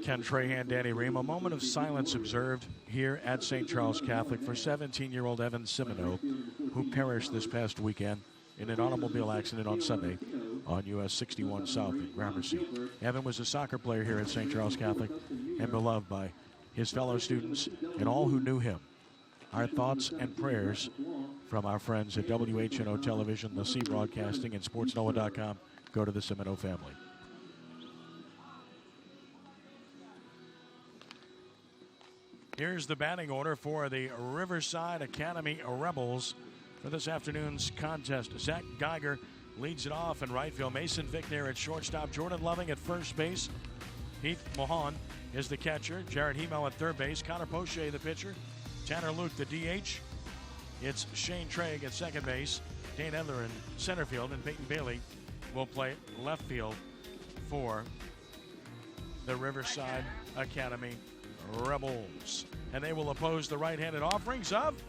Ken Trahan, Danny Ream. A moment of silence observed here at St. Charles Catholic for 17-year-old Evan Thibodaux, who perished this past weekend in an automobile accident on Sunday on US 61 South in Riverside. Evan was a soccer player here at St. Charles Catholic and beloved by his fellow students and all who knew him. Our thoughts and prayers from our friends at WHNO Television, The Sea Broadcasting, and SportsNoah.com go to the Thibodaux family. Here's the batting order for the Riverside Academy Rebels for this afternoon's contest. Zach Geiger leads it off in right field. Mason Vickner at shortstop. Jordan Loving at first base. Heath Mohan is the catcher. Jared Hemo at third base. Connor Poche the pitcher. Tanner Luke the DH. It's Shane Trigg at second base. Dane Edler in center field. And Peyton Bailey will play left field for the Riverside Academy Rebels. And they will oppose the right-handed offerings of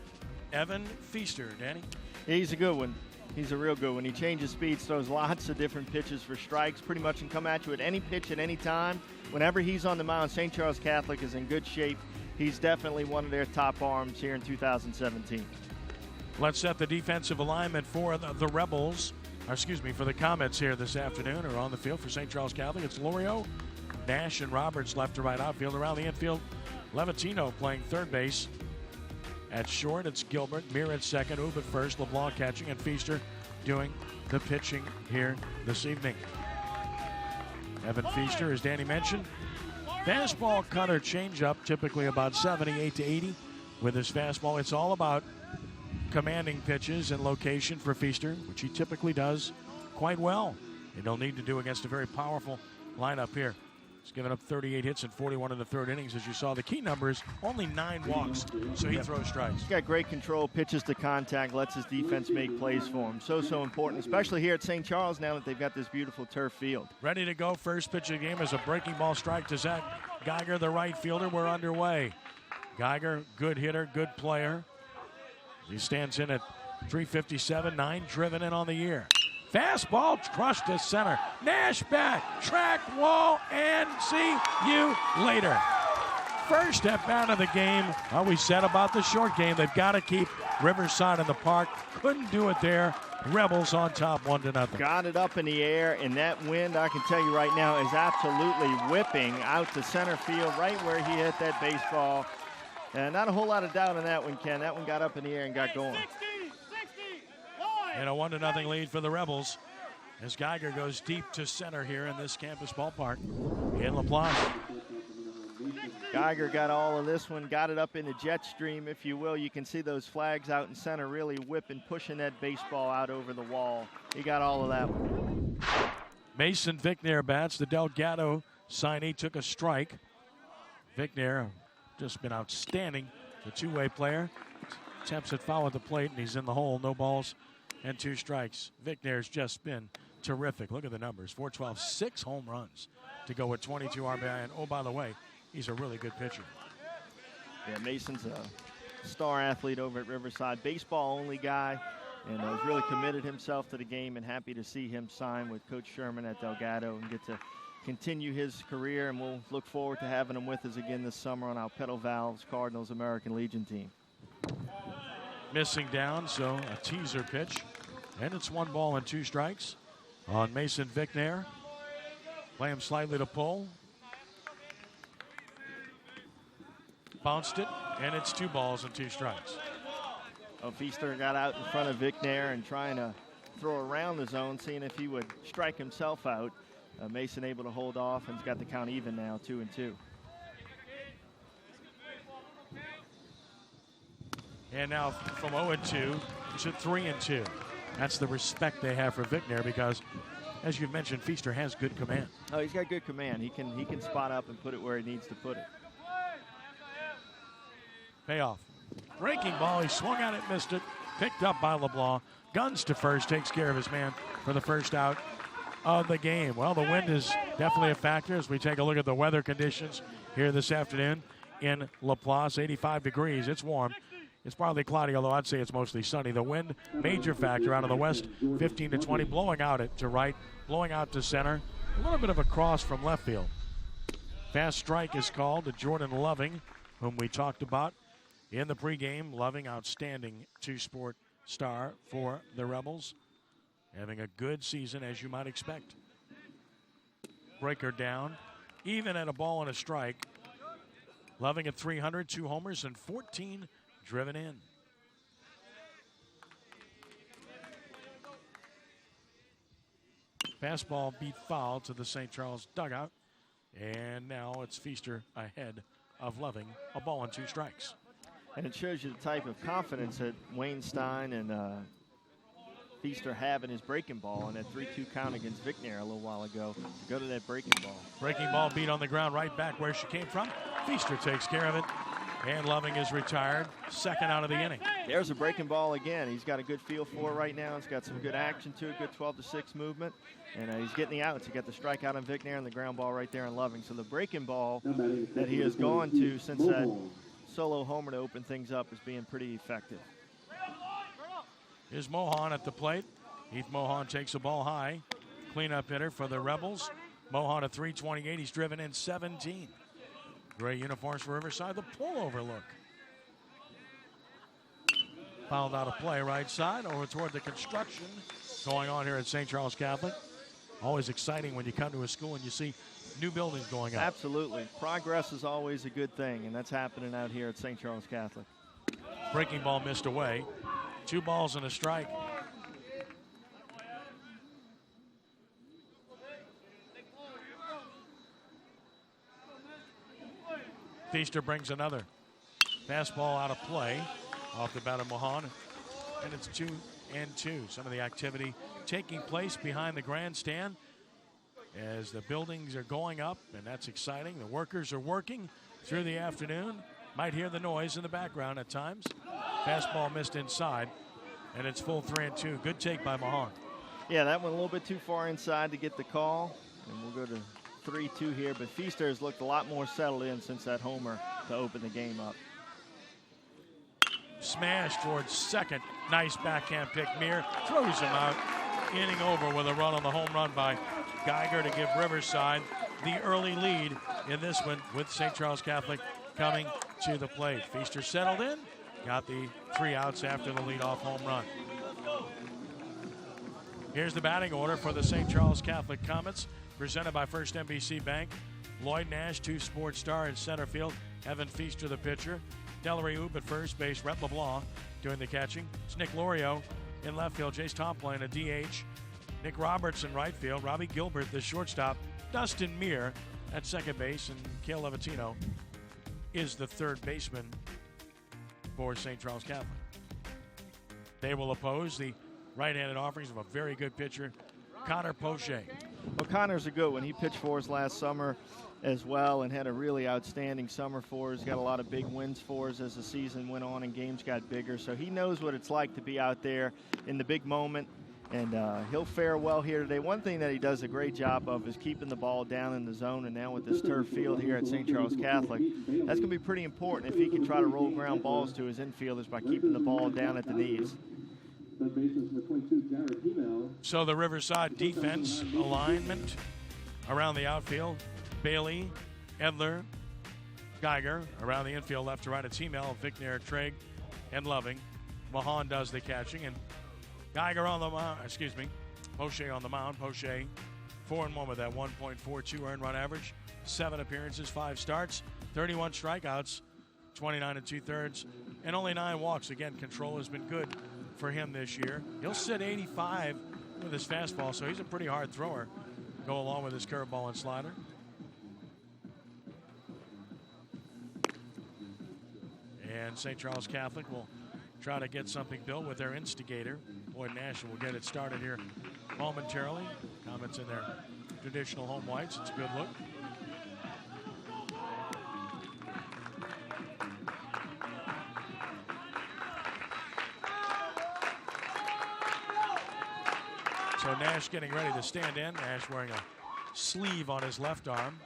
Evan Feaster. Danny? He's a good one. He's a real good one. He changes speeds, throws lots of different pitches for strikes, pretty much can come at you at any pitch at any time. Whenever he's on the mound, St. Charles Catholic is in good shape. He's definitely one of their top arms here in 2017. Let's set the defensive alignment for the Rebels. For the Comets here this afternoon are on the field for St. Charles Catholic. It's Lorio, Nash, and Roberts left to right outfield. Around the infield, Levitino playing third base. At short, it's Gilbert, Mir at second, Ube at first, LeBlanc catching, and Feaster doing the pitching here this evening. Evan Feaster, as Danny mentioned, fastball, cutter, changeup, typically about 78 to 80 with his fastball. It's all about commanding pitches and location for Feaster, which he typically does quite well. And he'll need to do against a very powerful lineup here. He's given up 38 hits and 41 in the third innings. As you saw, the key number is only 9 walks, so he throws strikes. He's got great control, pitches to contact, lets his defense make plays for him. So important, especially here at St. Charles now that they've got this beautiful turf field. Ready to go. First pitch of the game is a breaking ball strike to Zach Geiger, the right fielder. We're underway. Geiger, good hitter, good player. He stands in at 357, 9 driven in on the year. Fastball crushed to center. Nash back, track, wall, and see you later. First at bat of the game. Well, we said about the short game, they've got to keep Riverside in the park. Couldn't do it there. Rebels on top, 1-0. Got it up in the air, and that wind, I can tell you right now, is absolutely whipping out to center field, right where he hit that baseball. And not a whole lot of doubt on that one, Ken. That one got up in the air and got going. And a 1-0 lead for the Rebels as Geiger goes deep to center here in this campus ballpark in LaPlace. Geiger got all of this one, got it up in the jet stream, if you will. You can see those flags out in center really whipping, pushing that baseball out over the wall. He got all of that one. Mason Vickner bats. The Delgado signee took a strike. Vickner just been outstanding. The two-way player. Attempts at foul at the plate, and he's in the hole. No balls and 2 strikes. Vickner's just been terrific. Look at the numbers. 412, 6 home runs to go with 22 RBI. And, oh, by the way, he's a really good pitcher. Yeah, Mason's a star athlete over at Riverside. Baseball-only guy, and has really committed himself to the game, and happy to see him sign with Coach Sherman at Delgado and get to continue his career. And we'll look forward to having him with us again this summer on our Pedal Valves Cardinals American Legion team. Missing down, so a teaser pitch. And it's 1 ball and 2 strikes on Mason Vickner. Play him slightly to pull. Bounced it, and it's 2 balls and 2 strikes. Feaster got out in front of Vickner and trying to throw around the zone, seeing if he would strike himself out. Mason able to hold off and's got the count even now, 2-2. And now from 0-2 to 3-2. That's the respect they have for Vickner because, as you've mentioned, Feaster has good command. Oh, he's got good command. He can spot up and put it where he needs to put it. Payoff. Breaking ball. He swung at it, missed it. Picked up by LeBlanc. Guns to first. Takes care of his man for the first out of the game. Well, the wind is definitely a factor as we take a look at the weather conditions here this afternoon in LaPlace. 85 degrees. It's warm. It's partly cloudy, although I'd say it's mostly sunny. The wind, major factor out of the west, 15 to 20, blowing out it to right, blowing out to center. A little bit of a cross from left field. Fast strike is called to Jordan Loving, whom we talked about in the pregame. Loving, outstanding two-sport star for the Rebels. Having a good season, as you might expect. Breaker down, even at a ball and a strike. Loving at 300, 2 homers and 14 driven in. Fastball beat foul to the St. Charles dugout. And now it's Feaster ahead of Loving, a ball and 2 strikes. And it shows you the type of confidence that Wayne Stein and Feaster have in his breaking ball, and that 3-2 count against Vicknair a little while ago to go to that breaking ball. Breaking ball beat on the ground right back where she came from. Feaster takes care of it, and Loving is retired, second out of the inning. There's a breaking ball again. He's got a good feel for it right now. He's got some good action to it, good 12-6 movement, and he's getting the outs. He got the strikeout on Vicknair and the ground ball right there on Loving. So the breaking ball that he has gone to since that solo homer to open things up is being pretty effective. Here's Mohan at the plate. Heath Mohan takes the ball high. Cleanup hitter for the Rebels. Mohan at 328. He's driven in 17. Gray uniforms for Riverside. The pullover look. Fouled out of play right side over toward the construction going on here at St. Charles Catholic. Always exciting when you come to a school and you see new buildings going up. Absolutely. Progress is always a good thing, and that's happening out here at St. Charles Catholic. Breaking ball missed away. 2 balls and a strike. Feaster brings another fastball out of play off the bat of Mohan, and it's 2-2. Some of the activity taking place behind the grandstand as the buildings are going up, and that's exciting. The workers are working through the afternoon. Might hear the noise in the background at times. Fastball missed inside, and it's full 3-2. Good take by Mohan. Yeah, that went a little bit too far inside to get the call, and we'll go to 3-2 here, but Feaster has looked a lot more settled in since that homer to open the game up. Smash towards second. Nice backhand pick. Meir throws him out. Inning over with a run on the home run by Geiger to give Riverside the early lead in this one, with St. Charles Catholic coming to the plate. Feaster settled in. Got the 3 outs after the leadoff home run. Here's the batting order for the St. Charles Catholic Comets, presented by First NBC Bank. Lloyd Nash, 2-sport star in center field. Evan Feaster, the pitcher. Delary Oop at first base. Rhett LeBlanc doing the catching. It's Nick Lorio in left field. Jace Tomplin, a DH. Nick Roberts in right field. Robbie Gilbert, the shortstop. Dustin Meir at second base. And Cale Levatino is the third baseman for St. Charles Catholic. They will oppose the right-handed offerings of a very good pitcher, Connor Poche. Well, Connor's a good one. He pitched for us last summer as well and had a really outstanding summer for us. Got a lot of big wins for us as the season went on and games got bigger. So he knows what it's like to be out there in the big moment, and he'll fare well here today. One thing that he does a great job of is keeping the ball down in the zone, and now with this turf field here at St. Charles Catholic, that's going to be pretty important if he can try to roll ground balls to his infielders by keeping the ball down at the knees. So the Riverside defense alignment around the outfield: Bailey, Edler, Geiger. Around the infield, left to right, it's Hemel, Vicknair, Trigg, and Loving. Mahan does the catching, and Geiger on the mound. Poche on the mound. Poche 4-1 with that 1.42 earned run average. 7 appearances, 5 starts, 31 strikeouts, 29 2/3, and only 9 walks. Again, control has been good for him this year. He'll sit 85 with his fastball, so he's a pretty hard thrower. Go along with his curveball and slider. And St. Charles Catholic will try to get something built with their instigator. Lloyd Nash will get it started here momentarily. Comets in their traditional home whites. It's a good look. So Nash getting ready to stand in. Nash wearing a sleeve on his left arm.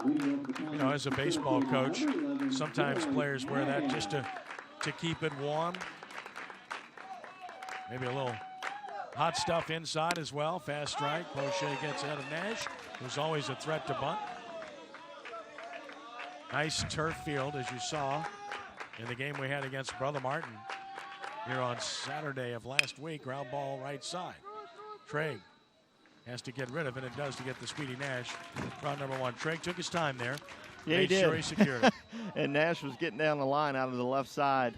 You know, as a baseball coach, sometimes players wear that just to keep it warm. Maybe a little Hot stuff inside as well. Fast strike. Poche gets ahead of Nash, who's always a threat to bunt. Nice turf field, as you saw in the game we had against Brother Martin here on Saturday of last week. Ground ball right side. Trey has to get rid of it, and does to get the Speedy Nash. Round number one. Trey took his time there. Yeah, he did. Sure he secured it. And Nash was getting down the line out of the left side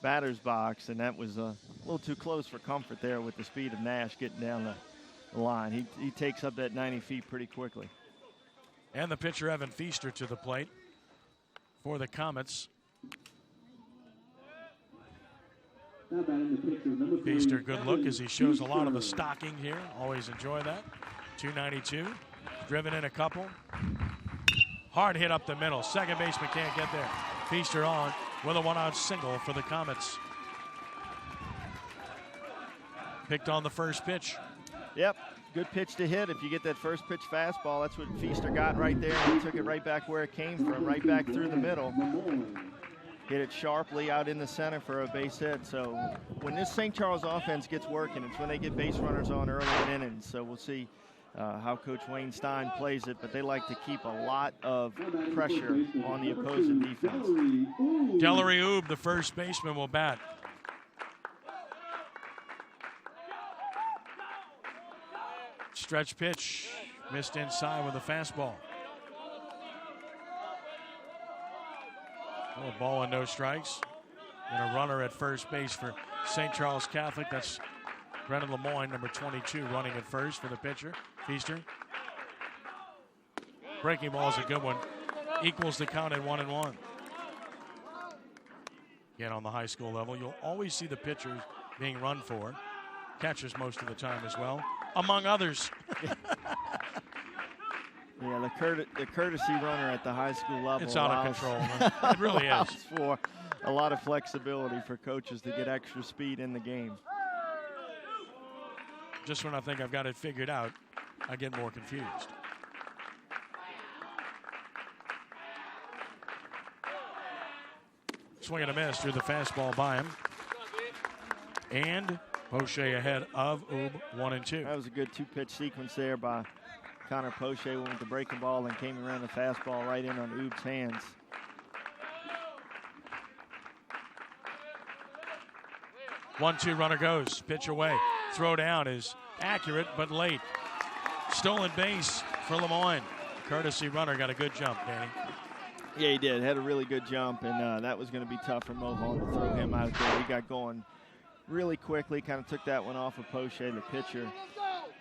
batter's box, and that was a little too close for comfort there with the speed of Nash getting down the line. He takes up that 90 feet pretty quickly. And the pitcher, Evan Feaster, to the plate for the Comets. Feaster, good look as he shows a lot of the stocking here. Always enjoy that. 292. Driven in a couple. Hard hit up the middle. Second baseman can't get there. Feaster on with a one-out single for the Comets. Picked on the first pitch. Yep, good pitch to hit. If you get that first pitch fastball, that's what Feaster got right there. He took it right back where it came from, right back through the middle. Hit it sharply out in the center for a base hit. So when this St. Charles offense gets working, it's when they get base runners on early in innings. So we'll see how Coach Wayne Stein plays it, but they like to keep a lot of pressure on the opposing defense. Dellery Oob, the first baseman, will bat. Stretch pitch, missed inside with a fastball. Oh, ball and no strikes. And a runner at first base for St. Charles Catholic. That's Brennan Lemoyne, number 22, running at first for the pitcher, Feaster. Breaking ball is a good one. Equals the count at 1-1. Again, on the high school level, you'll always see the pitchers being run for. Catchers most of the time as well, among others. Yeah, the courtesy runner at the high school level. It's out of control. It really is. For a lot of flexibility for coaches to get extra speed in the game. Just when I think I've got it figured out, I get more confused. Swing and a miss through the fastball by him. And Poche ahead of Oob, 1-2. That was a good two-pitch sequence there by Connor Poche. Went with the breaking ball and came around the fastball right in on Oob's hands. One-two runner goes. Pitch away. Throw down is accurate but late. Stolen base for Lemoyne. Courtesy runner got a good jump, Danny. Yeah, he did. Had a really good jump, and that was going to be tough for Mohon to throw him out there. He got going really quickly, kind of took that one off of Poche, the pitcher.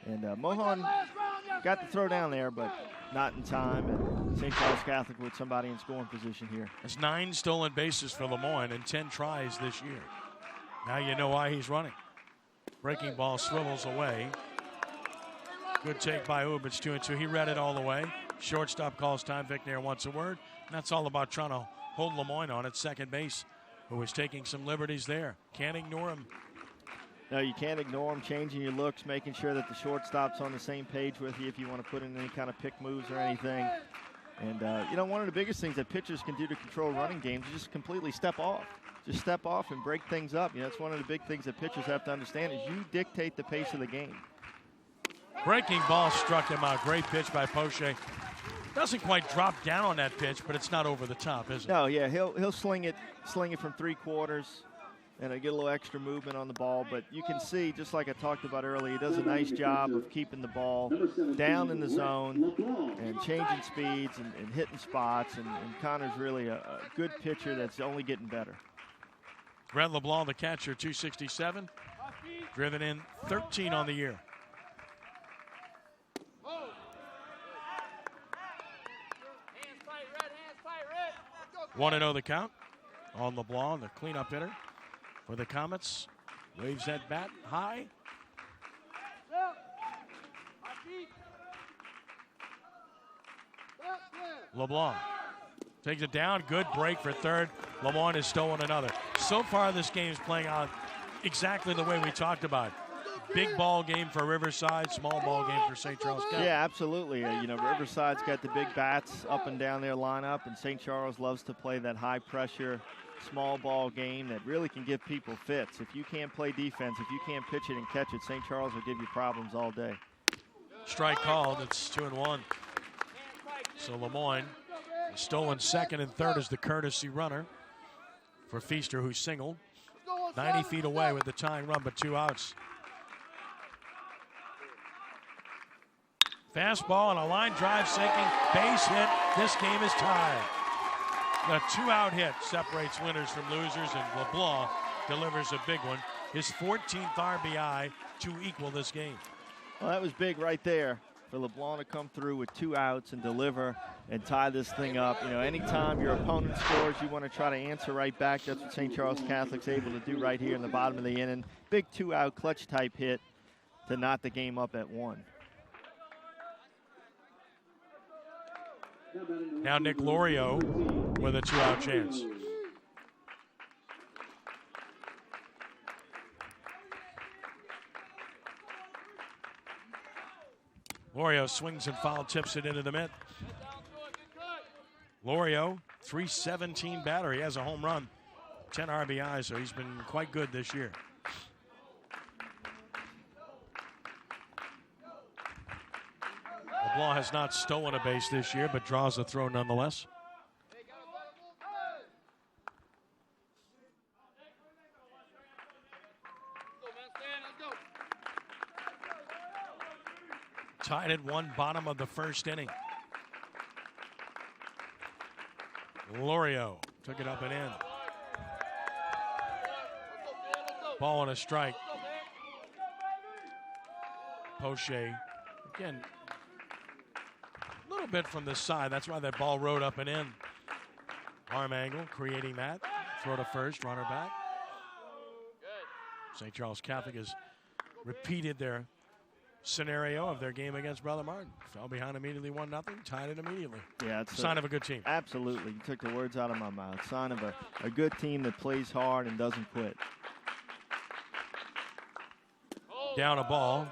And Mohon got the throw down there, but not in time. And St. Charles Catholic with somebody in scoring position here. That's 9 stolen bases for Lemoyne and 10 tries this year. Now you know why he's running. Breaking ball swivels away. Good take by Oob. It's 2-2. He read it all the way. Shortstop calls time. Vic Nair wants a word. And that's all about trying to hold Lemoyne on at second base, who was taking some liberties there. Can't ignore him. No, you can't ignore him, changing your looks, making sure that the shortstop's on the same page with you if you want to put in any kind of pick moves or anything. And, one of the biggest things that pitchers can do to control running games is just completely step off. Just step off and break things up. That's one of the big things that pitchers have to understand is you dictate the pace of the game. Breaking ball struck him out. Great pitch by Poche. Doesn't quite drop down on that pitch, but it's not over the top, is it? No, yeah, he'll sling it from 3/4, and get a little extra movement on the ball. But you can see, just like I talked about earlier, he does a nice job of keeping the ball down in the zone and changing speeds and hitting spots. And Connor's really a good pitcher that's only getting better. Brent LeBlanc, the catcher, 267. Driven in 13 on the year. 1-0 the count on LeBlanc, the cleanup hitter for the Comets. Waves that bat high. LeBlanc takes it down. Good break for third. Lemoyne has stolen another. So far, this game is playing out exactly the way we talked about. big ball game for Riverside, small ball game for St. Charles Catholic. Yeah, absolutely. You know, Riverside's got the big bats up and down their lineup, and St. Charles loves to play that high-pressure, small ball game that really can give people fits. If you can't play defense, if you can't pitch it and catch it, St. Charles will give you problems all day. Strike called. It's 2-1. So Lemoyne stolen second and third as the courtesy runner for Feaster, who singled 90 feet away with the tying run, but 2 outs. Fastball and a line drive sinking, base hit. This game is tied. The 2-out hit separates winners from losers, and LeBlanc delivers a big one, his 14th RBI to equal this game. Well, that was big right there for LeBlanc to come through with 2 outs and deliver and tie this thing up. You know, anytime your opponent scores, you want to try to answer right back. That's what St. Charles Catholic's able to do right here in the bottom of the inning. Big 2-out clutch type hit to knot the game up at 1. Now Nick Lorio with a 2-out chance. Lorio swings and foul, tips it into the mitt. Lorio, .317 batter. He has a home run, 10 RBIs, so he's been quite good this year. LeBlanc has not stolen a base this year, but draws a throw nonetheless. Tied at 1, bottom of the first inning. Lorio took it up and in. Ball and a strike. Poche, again, a little bit from the side. That's why that ball rode up and in. Arm angle, creating that. Throw to first, runner back. St. Charles Catholic has repeated their scenario of their game against Brother Martin. Fell behind immediately, 1-0, tied it immediately. Yeah, it's sign of a good team. Absolutely. You took the words out of my mouth. Sign of a good team that plays hard and doesn't quit. Down a ball.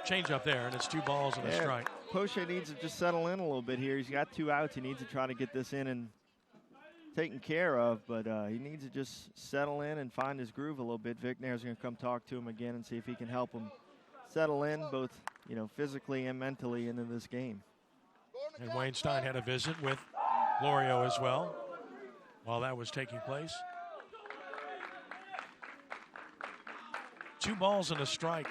Change up there, and it's 2 balls and a strike. Poche needs to just settle in a little bit here. He's got 2 outs. He needs to try to get this in and taken care of, but he needs to just settle in and find his groove a little bit. Vic Nair's going to come talk to him again and see if he can help him settle in, both, you know, physically and mentally into this game. And Wayne Stein had a visit with Lorio as well while that was taking place. 2 balls and a strike.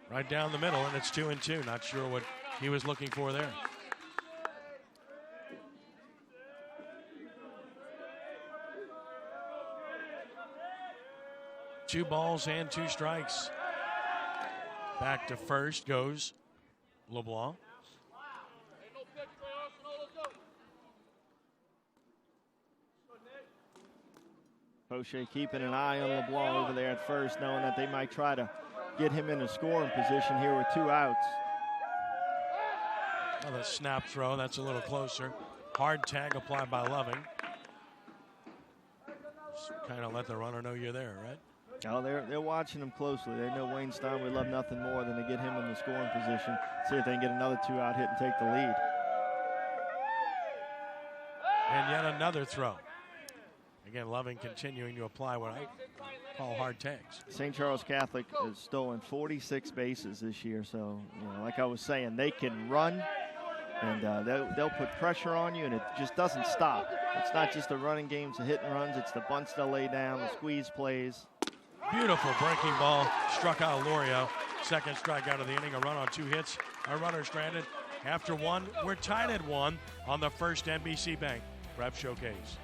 Right down the middle, and it's 2-2. Not sure what he was looking for there. Two balls and 2 strikes. Back to first goes LeBlanc. Poche keeping an eye on LeBlanc over there at first, knowing that they might try to get him in a scoring position here with 2 outs. Another snap throw, that's a little closer. Hard tag applied by Loving. Just kind of let the runner know you're there, right? Oh, they're watching him closely. They know Wayne Stein would love nothing more than to get him in the scoring position, see if they can get another 2-out hit and take the lead. And yet another throw. Again, Loving continuing to apply what I call hard tags. St. Charles Catholic has stolen 46 bases this year, so, you know, like I was saying, they can run, and they'll put pressure on you, and it just doesn't stop. It's not just a running game, it's a hit and runs, it's the bunts they'll lay down, the squeeze plays. Beautiful breaking ball, struck out Lorio. Second strikeout of the inning, a run on 2 hits, a runner stranded. After 1, we're tied at 1 on the first NBC Bank Prep Showcase.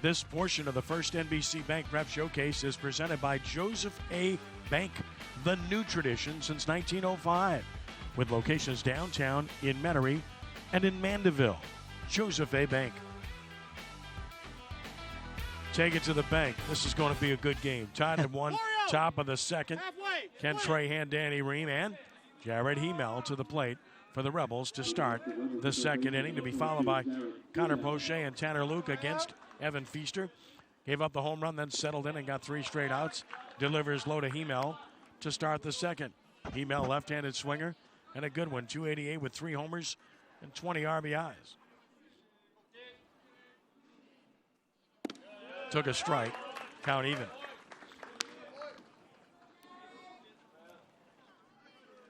This portion of the first NBC Bank Prep Showcase is presented by Joseph A. Bank, the new tradition since 1905, with locations downtown, in Metairie, and in Mandeville. Joseph A. Bank. Take it to the bank. This is going to be a good game. Tied at 1, top of the second. Ken Trahan, Danny Ream, and Jared Hemel to the plate for the Rebels to start the second inning, to be followed by Connor Poche and Tanner Luke against Evan Feaster. Gave up the home run, then settled in and got 3 straight outs. Delivers low to Hemel to start the second. Hemel, left-handed swinger, and a good one. 288 with 3 homers and 20 RBIs. Took a strike. Count even.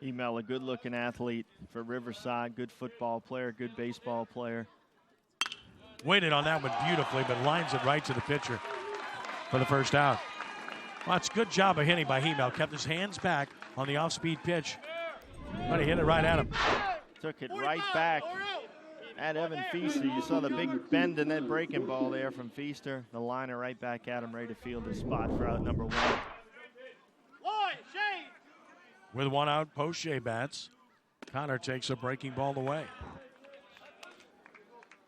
Hemel, a good-looking athlete for Riverside. Good football player, good baseball player. Waited on that one beautifully, but lines it right to the pitcher for the first out. Well, it's a good job of hitting by Hemel. Kept his hands back on the off-speed pitch, but he hit it right at him. Took it right back at Evan Feaster. You saw the big bend in that breaking ball there from Feaster. The liner right back at him, ready to field his spot for out number 1. With 1 out, Poche bats. Connor takes a breaking ball away.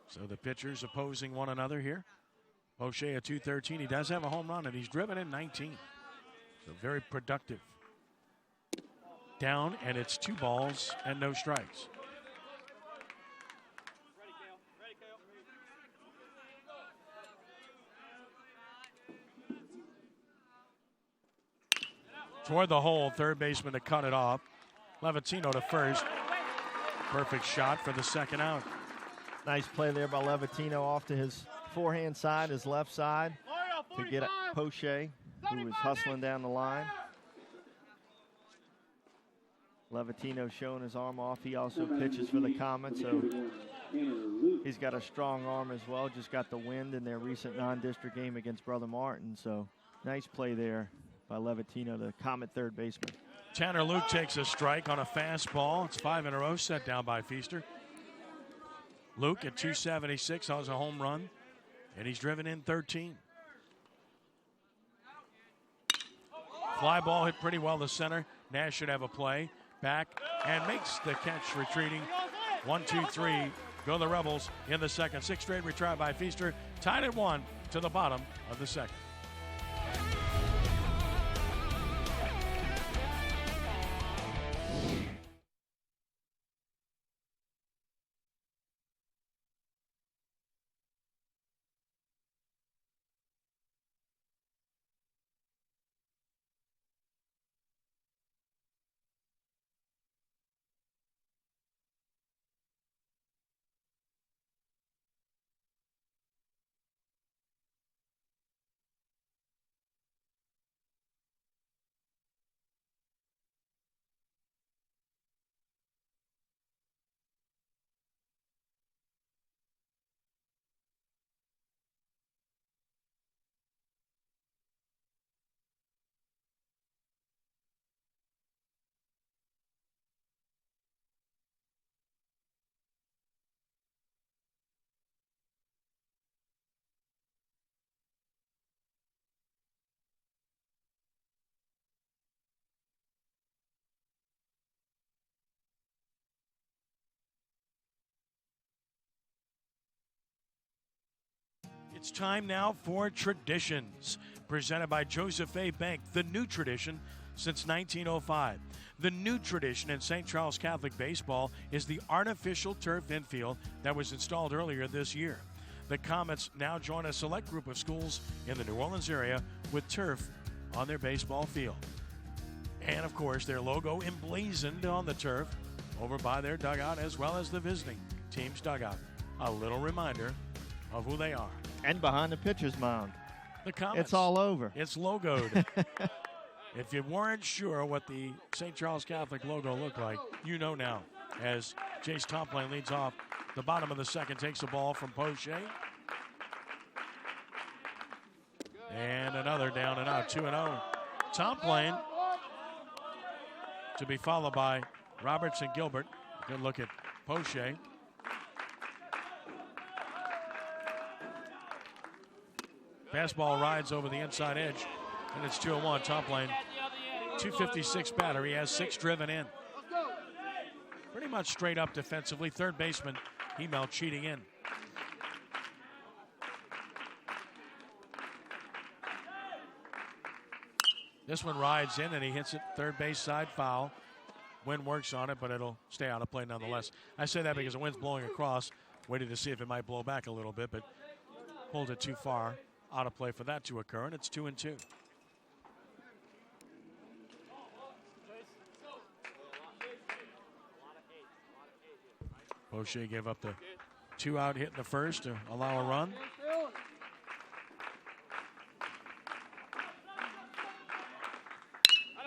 So the pitchers opposing one another here. Poche at 213. He does have a home run, and he's driven in 19. So very productive. Down, and it's 2 balls and no strikes. Toward the hole, third baseman to cut it off. Levatino to first. Perfect shot for the second out. Nice play there by Levatino off to his forehand side, his left side, to get at Poche, who was hustling down the line. Levatino showing his arm off. He also pitches for the Comets, so he's got a strong arm as well. Just got the wind in their recent non-district game against Brother Martin, so nice play there by Levatino, the Comet third baseman. Tanner Luke takes a strike on a fastball. It's 5 in a row set down by Feaster. Luke at 276 has a home run, and he's driven in 13. Fly ball hit pretty well to center. Nash should have a play. Back and makes the catch, retreating. 1, 2, 3. Go the Rebels in the second. 6 straight retry by Feaster. Tied at 1 to the bottom of the second. It's time now for Traditions, presented by Joseph A. Bank, the new tradition since 1905. The new tradition in St. Charles Catholic baseball is the artificial turf infield that was installed earlier this year. The Comets now join a select group of schools in the New Orleans area with turf on their baseball field. And, of course, their logo emblazoned on the turf over by their dugout, as well as the visiting team's dugout. A little reminder of who they are. And behind the pitcher's mound. The Comets. It's all over. It's logoed. If you weren't sure what the St. Charles Catholic logo looked like, you know now. As Jace Tomplane leads off the bottom of the second, takes the ball from Poche. And another down and out, 2-0. Tomplane to be followed by Roberts and Gilbert. Good look at Poche. Fastball rides over the inside edge, and it's 2-1. Top lane, 256 batter. He has 6 driven in. Pretty much straight up defensively. Third baseman, Hemel cheating in. This one rides in, and he hits it third base side foul. Wind works on it, but it'll stay out of play nonetheless. I say that because the wind's blowing across, waiting to see if it might blow back a little bit, but pulled it too far out of play for that to occur, and it's 2-2. Boucher gave up the 2-out hit in the first to allow a run.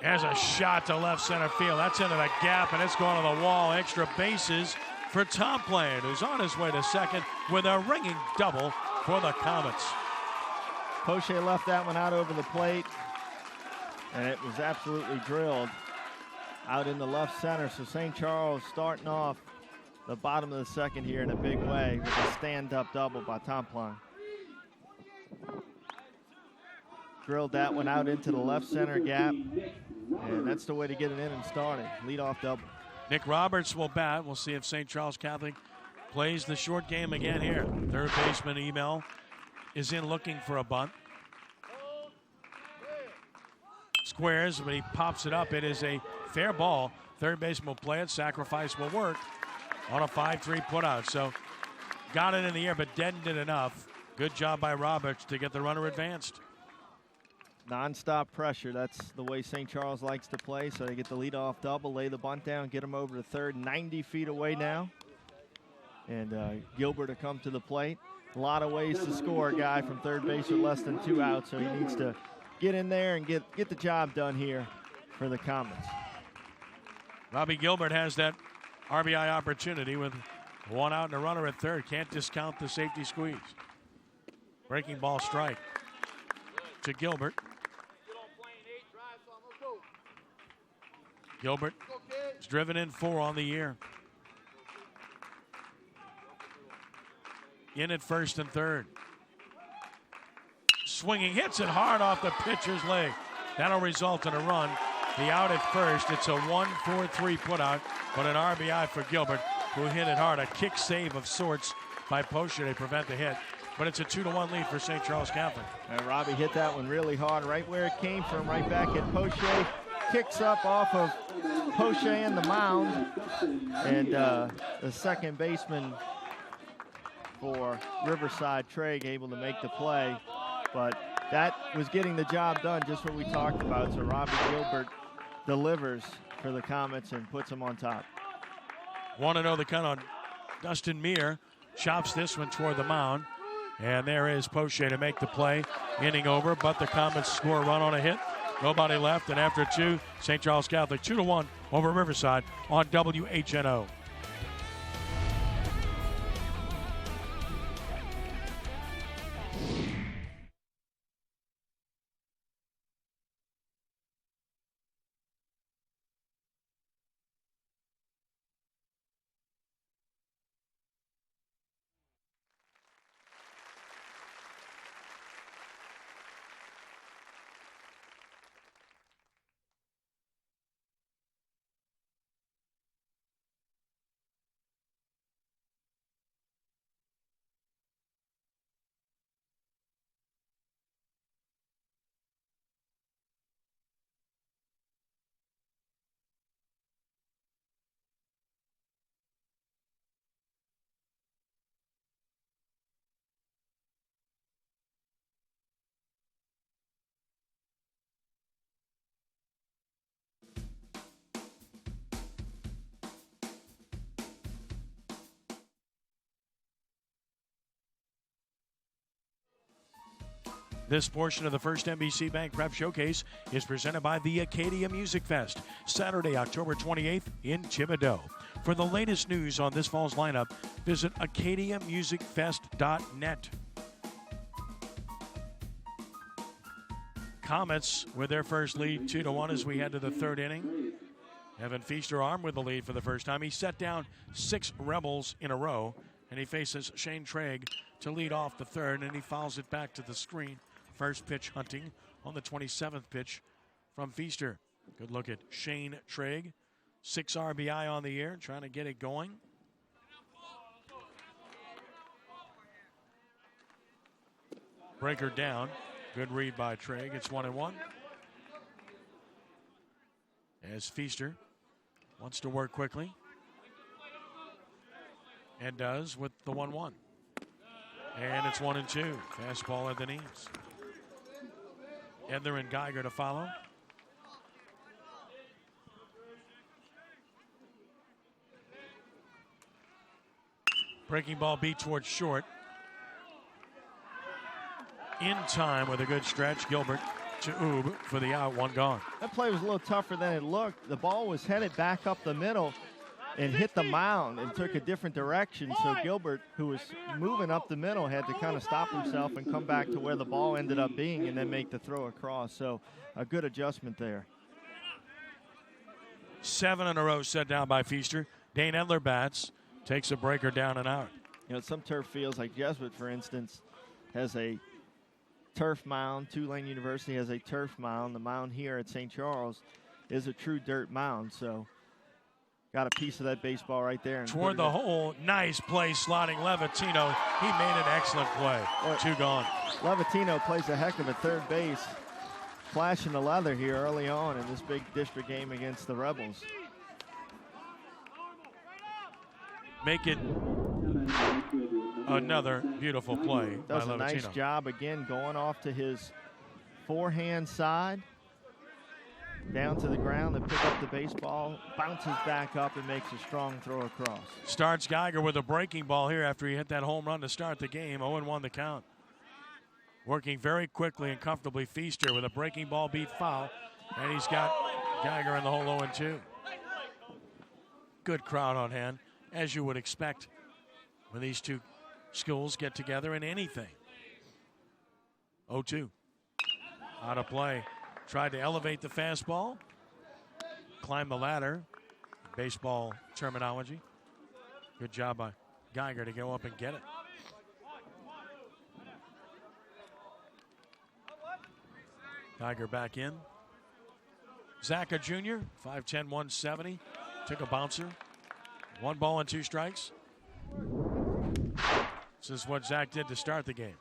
There's a shot to left center field. That's into the gap, and it's going to the wall. Extra bases for Top Lane, who's on his way to second with a ringing double for the Comets. Poche left that one out over the plate, and it was absolutely drilled out in the left center. So St. Charles starting off the bottom of the second here in a big way with a stand-up double by Top Lane. Drilled that one out into the left center gap, and that's the way to get it in and start it. Leadoff double. Nick Roberts will bat. We'll see if St. Charles Catholic plays the short game again here. Third baseman Emel is in looking for a bunt. Squares, but he pops it up. It is a fair ball. Third baseman will play it. Sacrifice will work on a 5-3 putout. So got it in the air, but deadened it enough. Good job by Roberts to get the runner advanced. Non-stop pressure. That's the way St. Charles likes to play. So they get the leadoff double, lay the bunt down, get him over to third, 90 feet away now. And Gilbert to come to the plate. A lot of ways to score a guy from third base with less than 2 outs. So he needs to get in there and get the job done here for the Comets. Robbie Gilbert has that RBI opportunity with 1 out and a runner at third. Can't discount the safety squeeze. Breaking ball strike to Gilbert. Gilbert is driven in 4 on the year. In at first and third. Swinging, hits it hard off the pitcher's leg. That'll result in a run. The out at first. It's a 1-4-3 putout, but an RBI for Gilbert, who hit it hard. A kick save of sorts by Poche to prevent the hit. But it's a 2-1 lead for St. Charles Catholic. And Robbie hit that one really hard, right where it came from, right back at Poche. Kicks up off of Poche and the mound. And the second baseman for Riverside, Trey, able to make the play. But that was getting the job done, just what we talked about. So Robbie Gilbert delivers for the Comets and puts them on top. 1-0 the count on Dustin Meir. Chops this one toward the mound. And there is Poche to make the play. Inning over, but the Comets score a run on a hit. Nobody left, and after 2, St. Charles Catholic 2-1 over Riverside on WHNO. This portion of the first NBC Bank Prep Showcase is presented by the Acadia Music Fest, Saturday, October 28th in Thibodaux. For the latest news on this fall's lineup, visit acadiamusicfest.net. Comets with their first lead, 2-1 as we head to the third inning. Evan Feaster armed with the lead for the first time. He set down 6 Rebels in a row, and he faces Shane Trigg to lead off the third, and he fouls it back to the screen First pitch hunting on the 27th pitch from Feaster. Good look at Shane Trigg. 6 RBI on the year, trying to get it going. Breaker down. Good read by Trigg. It's 1-1. As Feaster wants to work quickly. And does with the 1-1. And it's 1-2. Fastball at the knees. Edler and Geiger to follow. Breaking ball beat towards short. In time with a good stretch. Gilbert to Oob for the out. 1 gone. That play was a little tougher than it looked. The ball was headed back up the middle and hit the mound and took a different direction. So Gilbert, who was moving up the middle, had to kind of stop himself and come back to where the ball ended up being and then make the throw across. So a good adjustment there. 7 in a row set down by Feaster. Dane Edler bats. Takes a breaker down and out. You know, some turf fields like Jesuit, for instance, has a turf mound. Tulane University has a turf mound. The mound here at St. Charles is a true dirt mound. So got a piece of that baseball right there. And toward the hole. Nice play sliding Levatino. He made an excellent play. 2 gone. Levatino plays a heck of a third base. Flashing the leather here early on in this big district game against the Rebels. Make it another beautiful play by Does a Levatino. nice job again going off to his forehand side. Down to the ground and pick up the baseball. Bounces back up and makes a strong throw across. Starts Geiger with a breaking ball here after he hit that home run to start the game. 0-1 the count. Working very quickly and comfortably. Feaster with a breaking ball beat foul. And he's got Geiger in the hole 0-2. Good crowd on hand, as you would expect when these two schools get together in anything. 0-2. Out of play. Tried to elevate the fastball. Climb the ladder. Baseball terminology. Good job by Geiger to go up and get it. Geiger back in. Zaka Jr., 5'10", 170. Took a bouncer. 1 ball and 2 strikes. This is what Zach did to start the game.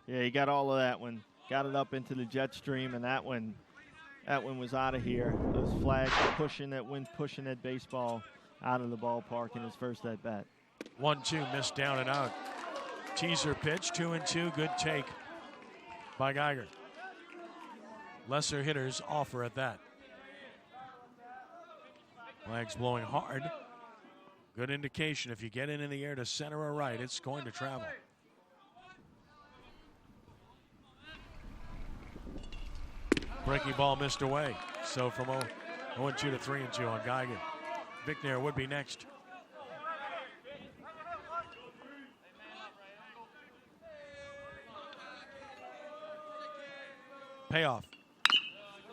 Yeah, he got all of that one. Got it up into the jet stream, and that one was out of here. Those flags pushing that wind, pushing that baseball out of the ballpark in his first at bat. 1-2, missed down and out. Teaser pitch, 2-2, good take by Geiger. Lesser hitters offer at that. Flags blowing hard. Good indication if you get it in the air to center or right, it's going to travel. Breaking ball missed away. So from 0-2 to 3-2 on Geiger. Bickner would be next. Payoff.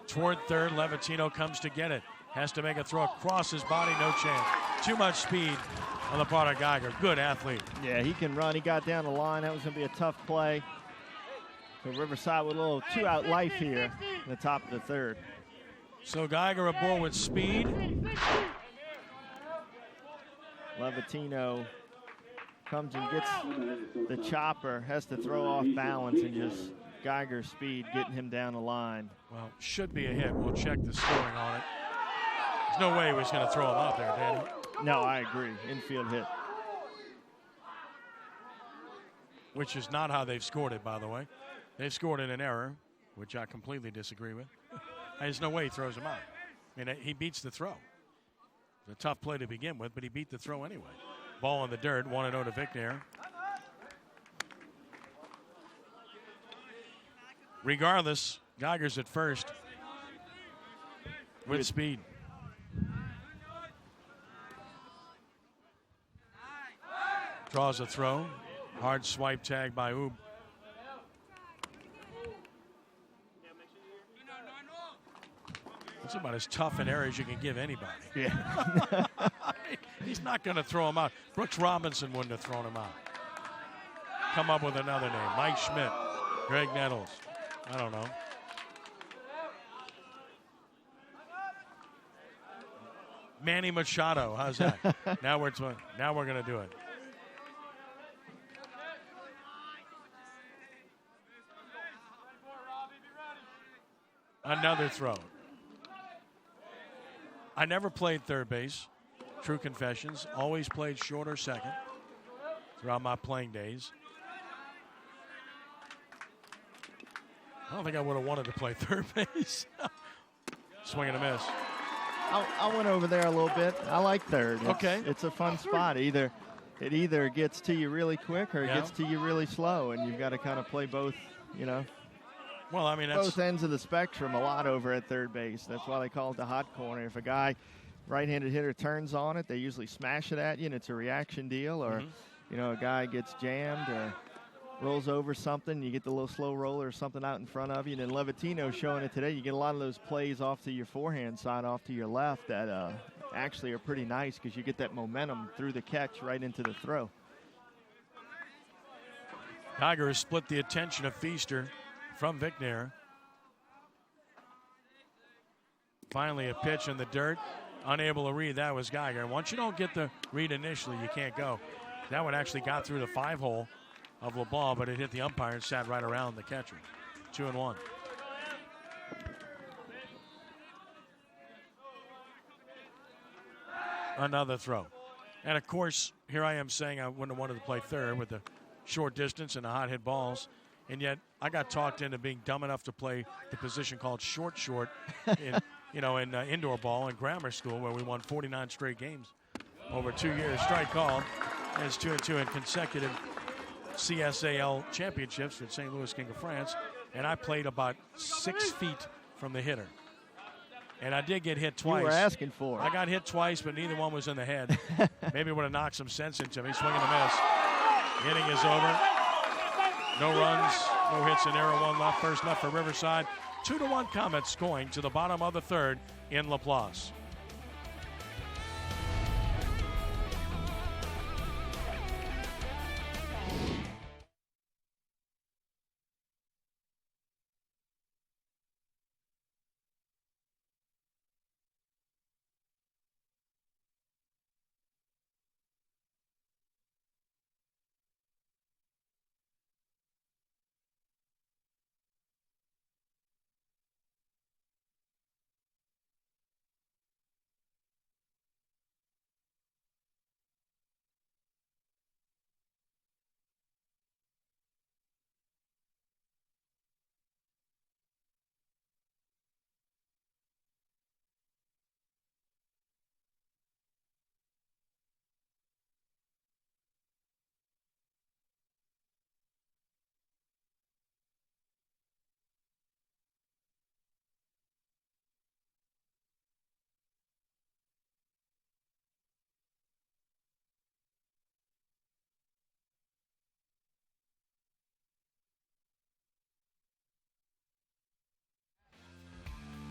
Toward third, Levatino comes to get it. Has to make a throw across his body, no chance. Too much speed on the part of Geiger. Good athlete. Yeah, he can run. He got down the line. That was going to be a tough play. So Riverside with a little 2-out life here in the top of the third. So Geiger aboard with speed. Levatino comes and gets the chopper, has to throw off balance, and just Geiger's speed getting him down the line. Well, should be a hit. We'll check the scoring on it. There's no way he was going to throw him out there, Danny. No, I agree. Infield hit. Which is not how they've scored it, by the way. They've scored it in error, which I completely disagree with. There's no way he throws him out. I mean, he beats the throw. It's a tough play to begin with, but he beat the throw anyway. Ball in the dirt, 1-0 to Bickner. Regardless, Geiger's at first with speed. Draws a throw. Hard swipe tag by Oob. That's about as tough an error as you can give anybody. Yeah. He's not going to throw him out. Brooks Robinson wouldn't have thrown him out. Come up with another name. Mike Schmidt, Greg Nettles. I don't know. Manny Machado, how's that? Now we're going to do it. Another throw. I never played third base. True confessions. Always played short or second throughout my playing days. I don't think I would have wanted to play third base. Swing and a miss. I went over there a little bit. I like third. It's a fun spot. It either gets to you really quick or it gets to you really slow, and you've got to kind of play both, you know. Well, I mean, that's both ends of the spectrum a lot over at third base. That's why they call it the hot corner. If a guy, right-handed hitter, turns on it, they usually smash it at you, and it's a reaction deal. Or, you know, a guy gets jammed or rolls over something, you get the little slow roller or something out in front of you. And then Levatino's showing it today. You get a lot of those plays off to your forehand side, off to your left, that actually are pretty nice because you get that momentum through the catch right into the throw. Tiger has split the attention of Feaster from Vicknair. Finally a pitch in the dirt. Unable to read. That was Geiger. Once you don't get the read initially, you can't go. That one actually got through the 5-hole of the ball, but it hit the umpire and sat right around the catcher. 2-1. Another throw. And, of course, here I am saying I wouldn't have wanted to play third with the short distance and the hot hit balls. And yet I got talked into being dumb enough to play the position called short in, in indoor ball in grammar school, where we won 49 straight games over 2 years. Strike called. And it's 2-2 in consecutive CSAL championships with St. Louis King of France. And I played about 6 feet from the hitter. And I did get hit twice. You were asking for it. I got hit twice, but neither one was in the head. Maybe it would have knocked some sense into me. Swing and a miss. Inning is over. No runs, no hits, and error. One left. First left for Riverside. 2-1 Comets going to the bottom of the third in Laplace.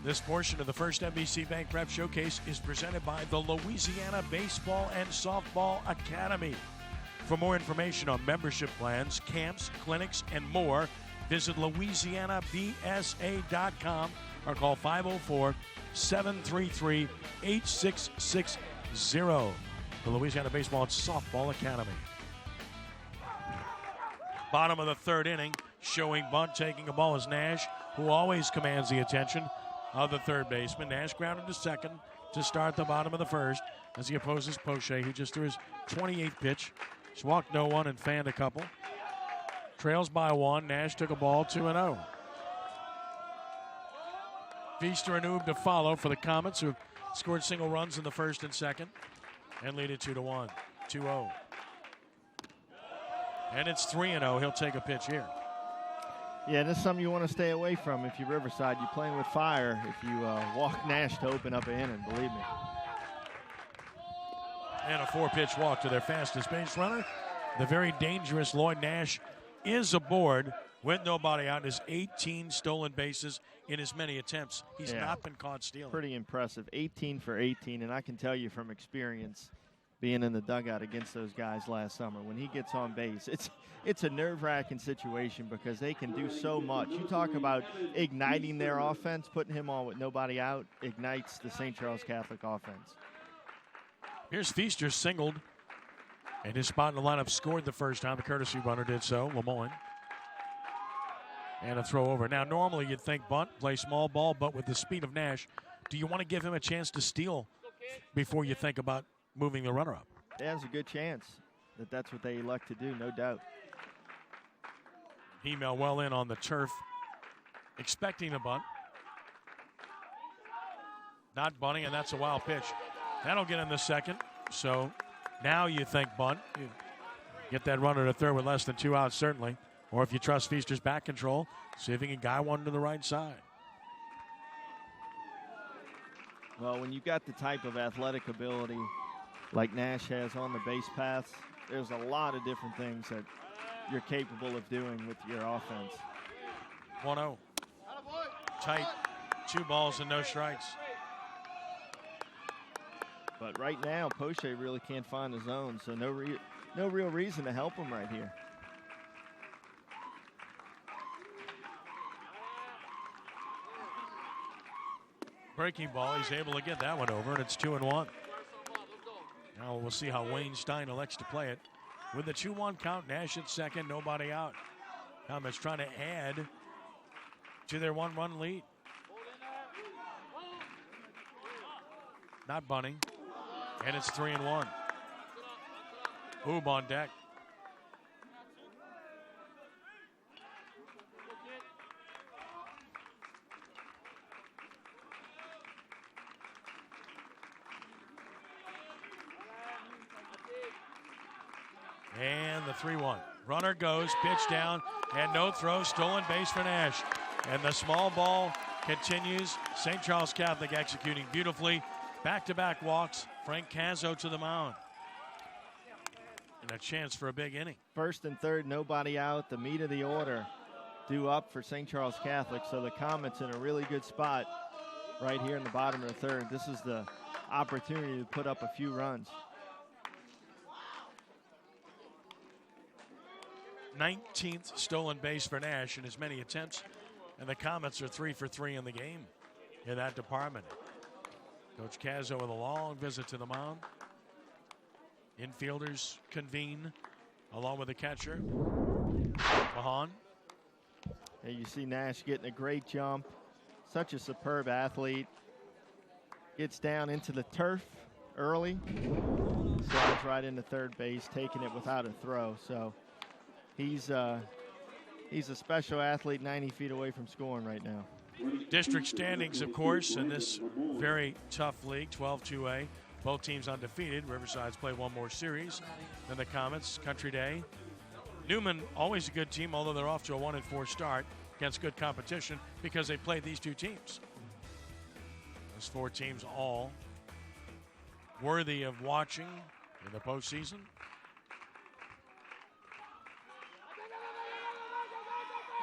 This portion of the first NBC Bank Prep Showcase is presented by the Louisiana Baseball and Softball Academy. For more information on membership plans, camps, clinics, and more, visit LouisianaBSA.com or call 504-733-8660. The Louisiana Baseball and Softball Academy. Bottom of the third inning, showing bunt, taking a ball is Nash, who always commands the attention of the third baseman. Nash grounded to second to start the bottom of the first as he opposes Poche, who just threw his 28th pitch. He's walked no one and fanned a couple. Trails by one. Nash took a ball 2-0. Feaster and Oob to follow for the Comets, who scored single runs in the first and second and lead it 2-1. 2-0. And it's 3-0. He'll take a pitch here. Yeah, this is something you want to stay away from if you're Riverside. You're playing with fire if you walk Nash to open up an inning, believe me. And a 4-pitch walk to their fastest base runner. The very dangerous Lloyd Nash is aboard with nobody out. His 18 stolen bases in as many attempts. He's not been caught stealing. Pretty impressive. 18 for 18, and I can tell you from experience, being in the dugout against those guys last summer. When he gets on base, it's a nerve-wracking situation because they can do so much. You talk about igniting their offense, putting him on with nobody out, ignites the St. Charles Catholic offense. Here's Feaster singled, and his spot in the lineup scored the first time. The courtesy runner did so, Lemoyne. And a throw over. Now, normally you'd think bunt, play small ball, but with the speed of Nash, do you want to give him a chance to steal before you think about moving the runner up? There's a good chance that that's what they elect to do, no doubt. Email well in on the turf, expecting a bunt. Not bunting, and that's a wild pitch. That'll get in the second. So now you think bunt. You get that runner to third with less than 2 outs, certainly. Or if you trust Feaster's back control, see if he can guy one to the right side. Well, when you've got the type of athletic ability like Nash has on the base paths, there's a lot of different things that you're capable of doing with your offense. 1-0. Tight. 2 balls and no strikes. But right now, Poche really can't find the zone, so no real reason to help him right here. Breaking ball, he's able to get that one over, and it's 2-1. Now we'll see how Wayne Stein elects to play it. With the 2-1 count, Nash at second, nobody out. Comets trying to add to their 1-run lead. Not bunting, and it's 3-1. Oob on deck. And the 3-1. Runner goes, pitch down, and no throw, stolen base for Nash. And the small ball continues. St. Charles Catholic executing beautifully. Back-to-back walks. Frank Cazzo to the mound. And a chance for a big inning. First and third, nobody out. The meat of the order due up for St. Charles Catholic. So the Comets in a really good spot right here in the bottom of the third. This is the opportunity to put up a few runs. 19th stolen base for Nash in as many attempts, and the Comets are 3 for 3 in the game in that department. Coach Cazzo with a long visit to the mound. Infielders convene along with the catcher, Mahan. And you see Nash getting a great jump. Such a superb athlete. Gets down into the turf early. Slides right into third base, taking it without a throw. So he's a special athlete, 90 feet away from scoring right now. District standings, of course, in this very tough league, 12-2A. Both teams undefeated. Riverside's played one more series than the Comets. Country Day. Newman, always a good team, although they're off to a 1-4 start against good competition because they played these 2 teams. Those 4 teams all worthy of watching in the postseason.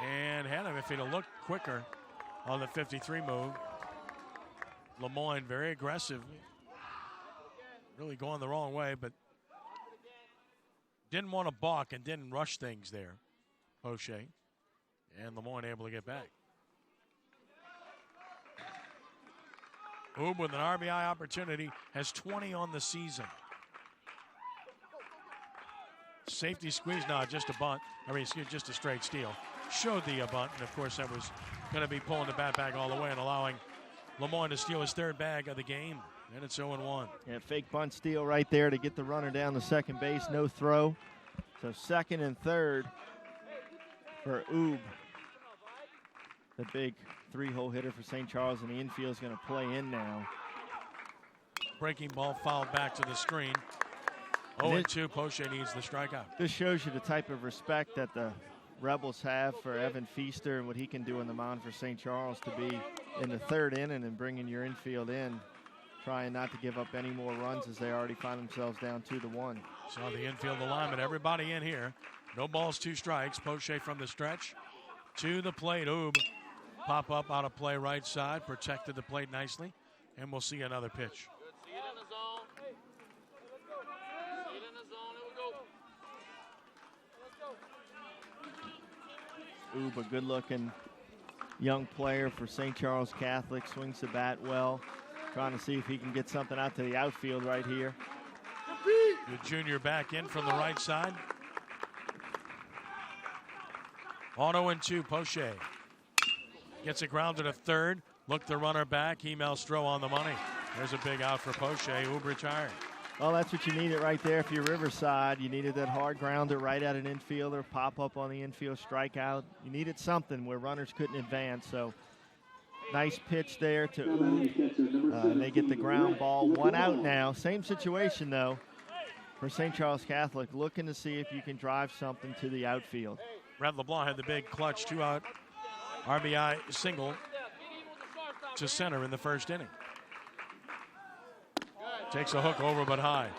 And had him if he'd have looked quicker on the 53 move. Lemoyne very aggressive. Really going the wrong way, but didn't want to balk and didn't rush things there, Poche. And Lemoyne able to get back. Oob with an RBI opportunity, has 20 on the season. Safety squeeze, no, just a bunt. Just a straight steal. Showed the bunt, and of course that was going to be pulling the bat back all the way and allowing Lemoyne to steal his 3rd bag of the game. And it's 0-1. Yeah, fake bunt steal right there to get the runner down to second base. No throw. So second and third for Oob. The big 3-hole hitter for St. Charles, and the infield is going to play in now. Breaking ball fouled back to the screen. 0-2, Poche needs the strikeout. This shows you the type of respect that the Rebels have for Evan Feaster and what he can do on the mound for St. Charles to be in the 3rd inning and bringing your infield in, trying not to give up any more runs as they already find themselves down 2-1. Saw the infield alignment, everybody in here. No balls, 2 strikes. Poche from the stretch to the plate. Oob pop up out of play right side, protected the plate nicely, and we'll see another pitch. Oob, a good-looking young player for St. Charles Catholic, swings the bat well, trying to see if he can get something out to the outfield right here. Good junior back in from the right side. On 0-2, Poche gets it grounded to third. Look the runner back. Emil Stroh on the money. There's a big out for Poche. Oob retired. Well, that's what you needed right there for your Riverside. You needed that hard grounder right at an infielder, pop up on the infield, strikeout. You needed something where runners couldn't advance. So nice pitch there to Oob. And they get the ground ball. 1 out now. Same situation, though, for St. Charles Catholic, looking to see if you can drive something to the outfield. Brad LeBlanc had the big clutch 2-out RBI single to center in the first inning. Takes a hook over but high.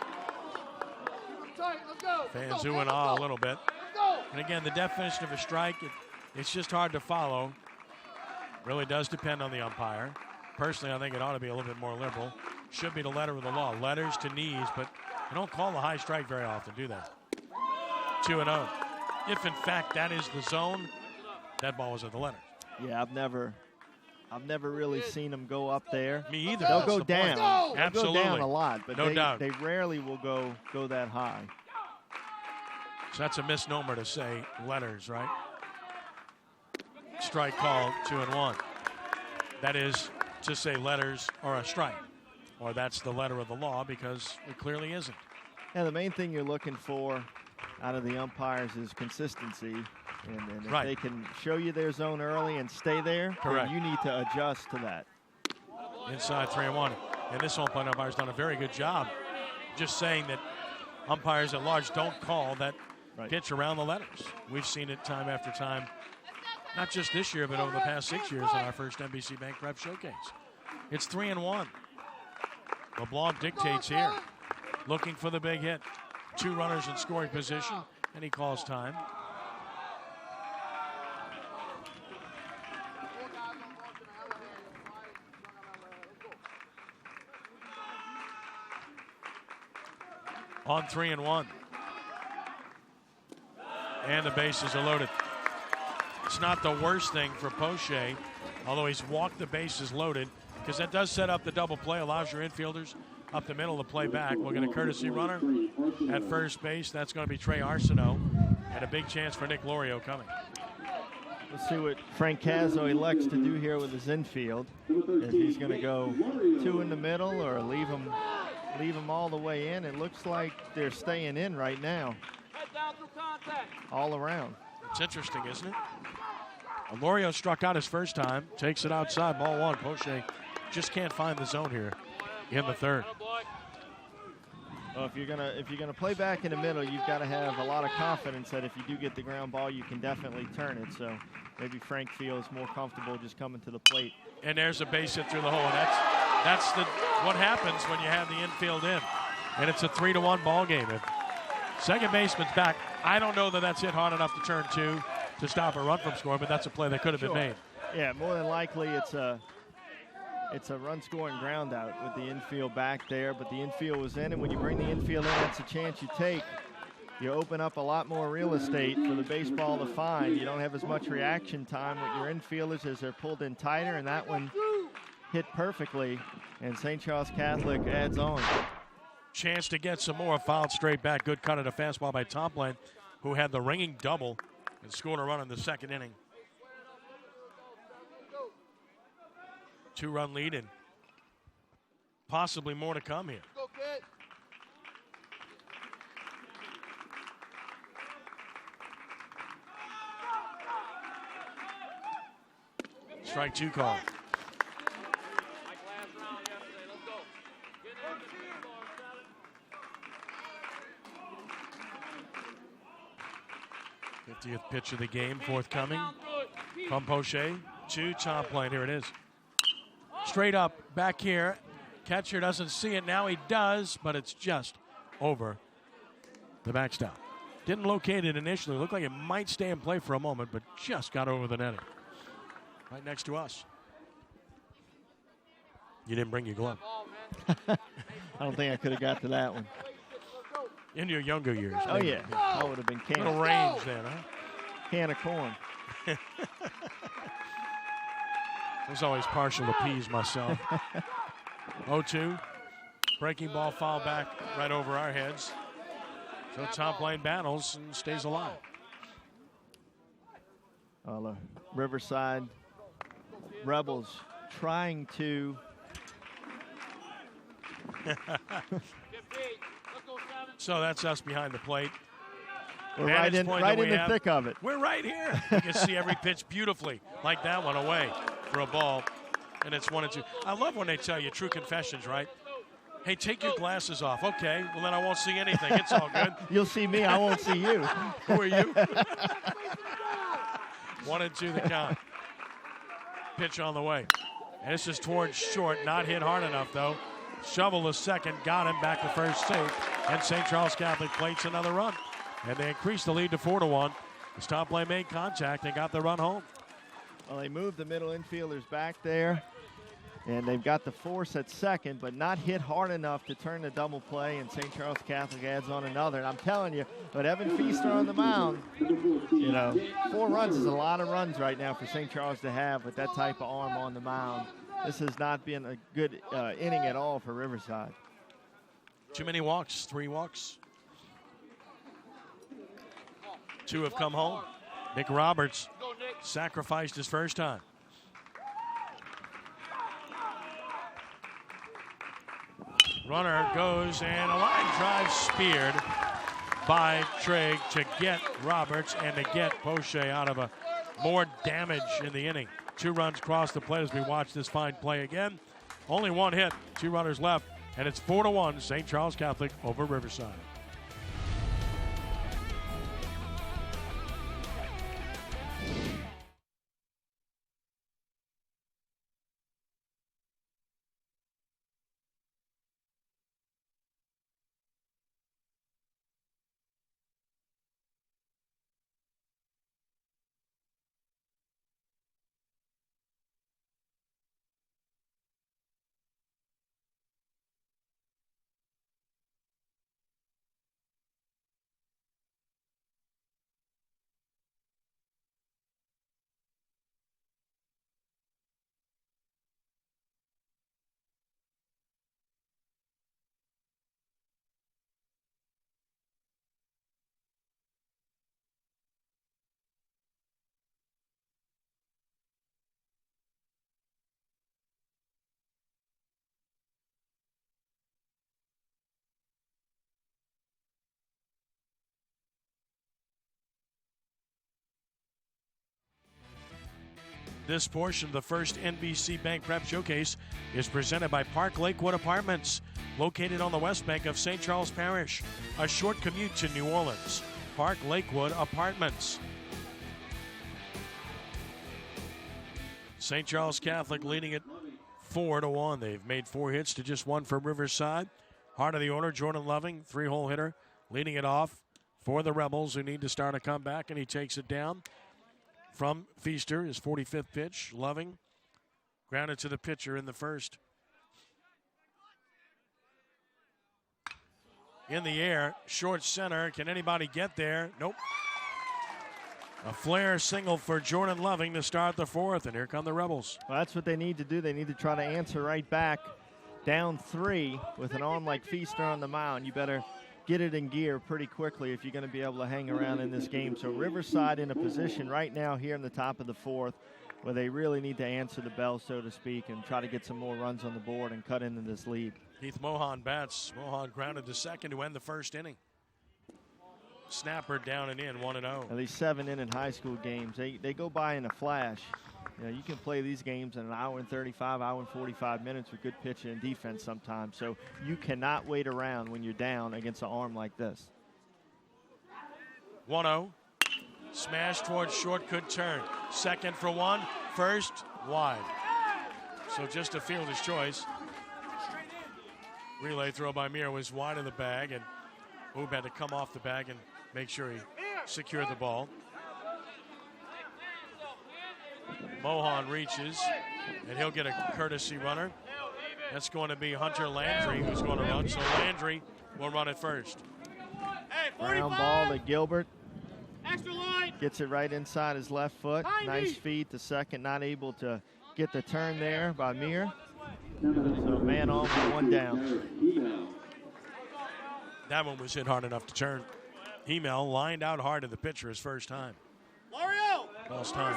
Fans ooh and ah a little bit. And again, the definition of a strike, it's just hard to follow. Really does depend on the umpire. Personally, I think it ought to be a little bit more liberal. Should be the letter of the law. Letters to knees, but you don't call the high strike very often, do that. 2-0. If, in fact, that is the zone, that ball was at the letters. Yeah, I've never really seen them go up there. Me either. They'll go down. Absolutely. They'll go down a lot, but no doubt. They rarely will go that high. So that's a misnomer to say letters, right? Strike call, 2-1. That is to say letters are a strike, or that's the letter of the law, because it clearly isn't. Yeah, the main thing you're looking for out of the umpires is consistency. And if right. they can show you their zone early and stay there, correct, then you need to adjust to that. Inside 3-1. And this home plate umpire's done a very good job just saying that umpires at large don't call that right. pitch around the letters. We've seen it time after time, not just this year, but over the past 6 years in our first NBC Bank Prep Showcase. It's 3-1. LeBlanc dictates here, looking for the big hit. 2 runners in scoring position, and he calls time. On 3-1. And the bases are loaded. It's not the worst thing for Poche, although he's walked the bases loaded, because that does set up the double play, allows your infielders up the middle to play back. We'll get a courtesy runner at first base. That's going to be Trey Arsenault, and a big chance for Nick Lorio coming. Let's see what Frank Cazzo elects to do here with his infield. If he's going to go 2 in the middle or leave them all the way in. It looks like they're staying in right now. All around. It's interesting, isn't it? Lorio struck out his first time, takes it outside, ball 1. Poche just can't find the zone here in the third. Well, if you're gonna play back in the middle, you've got to have a lot of confidence that if you do get the ground ball, you can definitely turn it. So maybe Frank feels more comfortable just coming to the plate. And there's a base hit through the hole. And that's what happens when you have the infield in. And it's a 3-1 ball game. If second baseman's back, I don't know that that's hit hard enough to turn 2 to stop a run from scoring, but that's a play that could have been made. Yeah, more than likely it's a run-scoring ground out with the infield back there, but the infield was in, and when you bring the infield in, that's a chance you take. You open up a lot more real estate for the baseball to find. You don't have as much reaction time with your infielders as they're pulled in tighter, and that one hit perfectly, and St. Charles Catholic adds on. Chance to get some more, fouled straight back. Good cut at a fastball by Tomplin, who had the ringing double and scored a run in the second inning. 2-run lead and possibly more to come here. Strike 2 call. th pitch of the game forthcoming from Poche to Tomplin. Here it is. Straight up back here. Catcher doesn't see it. Now he does, but it's just over the backstop. Didn't locate it initially. Looked like it might stay in play for a moment, but just got over the netting. Right next to us. You didn't bring your glove. I don't think I could have got to that one. In your younger years. Oh, yeah. I would have been little range then, huh? Can of corn. I was always partial to peas myself. 0-2. Breaking ball foul back right over our heads. So top lane battles and stays alive. Riverside Rebels trying to So that's us behind the plate. We're right in the thick of it. We're right here. You can see every pitch beautifully, like that one away for a ball, and it's 1-2. I love when they tell you true confessions, right? Hey, take your glasses off. Okay, well then I won't see anything. It's all good. You'll see me. I won't see you. Who are you? 1-2 the count. Pitch on the way. And this is towards short. Not hit hard enough, though. Shovel the second. Got him back to first safe. And St. Charles Catholic plates another run. And they increase the lead to 4-1. The top lane made contact and got the run home. Well, they moved the middle infielders back there. And they've got the force at second, but not hit hard enough to turn the double play, and St. Charles Catholic adds on another. And I'm telling you, but Evan Feaster on the mound, 4 runs is a lot of runs right now for St. Charles to have with that type of arm on the mound. This has not been a good inning at all for Riverside. Too many walks, 3 walks. 2 have come home. Nick Roberts sacrificed his first time. Runner goes, and a line drive speared by Trigg to get Roberts and to get Poche out of more damage in the inning. 2 runs cross the plate as we watch this fine play again. Only 1 hit, 2 runners left, and it's 4-1 St. Charles Catholic over Riverside. This portion of the first NBC Bank Prep Showcase is presented by Park Lakewood Apartments, located on the west bank of St. Charles Parish, a short commute to New Orleans. Park Lakewood Apartments. St. Charles Catholic leading it 4-1. They've made 4 hits to just 1 for Riverside. Heart of the order, Jordan Loving, 3-hole hitter, leading it off for the Rebels, who need to start a comeback, and he takes it down. From Feaster, his 45th pitch. Loving grounded to the pitcher in the first. In the air, short center. Can anybody get there? Nope. A flare single for Jordan Loving to start the 4th, and here come the Rebels. Well, that's what they need to do. They need to try to answer right back. Down 3 with an arm like Feaster on the mound. You better get it in gear pretty quickly if you're going to be able to hang around in this game. So Riverside in a position right now here in the top of the 4th where they really need to answer the bell, so to speak, and try to get some more runs on the board and cut into this lead. Heath Mohan bats. Mohan grounded to second to end the first inning. Snapper down and in, 1-0. At least 7 inning high school games, they go by in a flash. You can play these games in an hour and 35, hour and 45 minutes with good pitching and defense sometimes. So you cannot wait around when you're down against an arm like this. 1-0. Smash towards short, could turn. Second for 1, first wide. So just a fielder's choice. Relay throw by Mir was wide of the bag, and Oob had to come off the bag and make sure he secured the ball. Mohan reaches, and he'll get a courtesy runner. That's going to be Hunter Landry who's going to run, so Landry will run it first. Ground ball to Gilbert. Gets it right inside his left foot. Nice feed to second, not able to get the turn there by Mir. So man on with 1 down. That one was hit hard enough to turn. Hemel lined out hard to the pitcher his first time. Ball's time.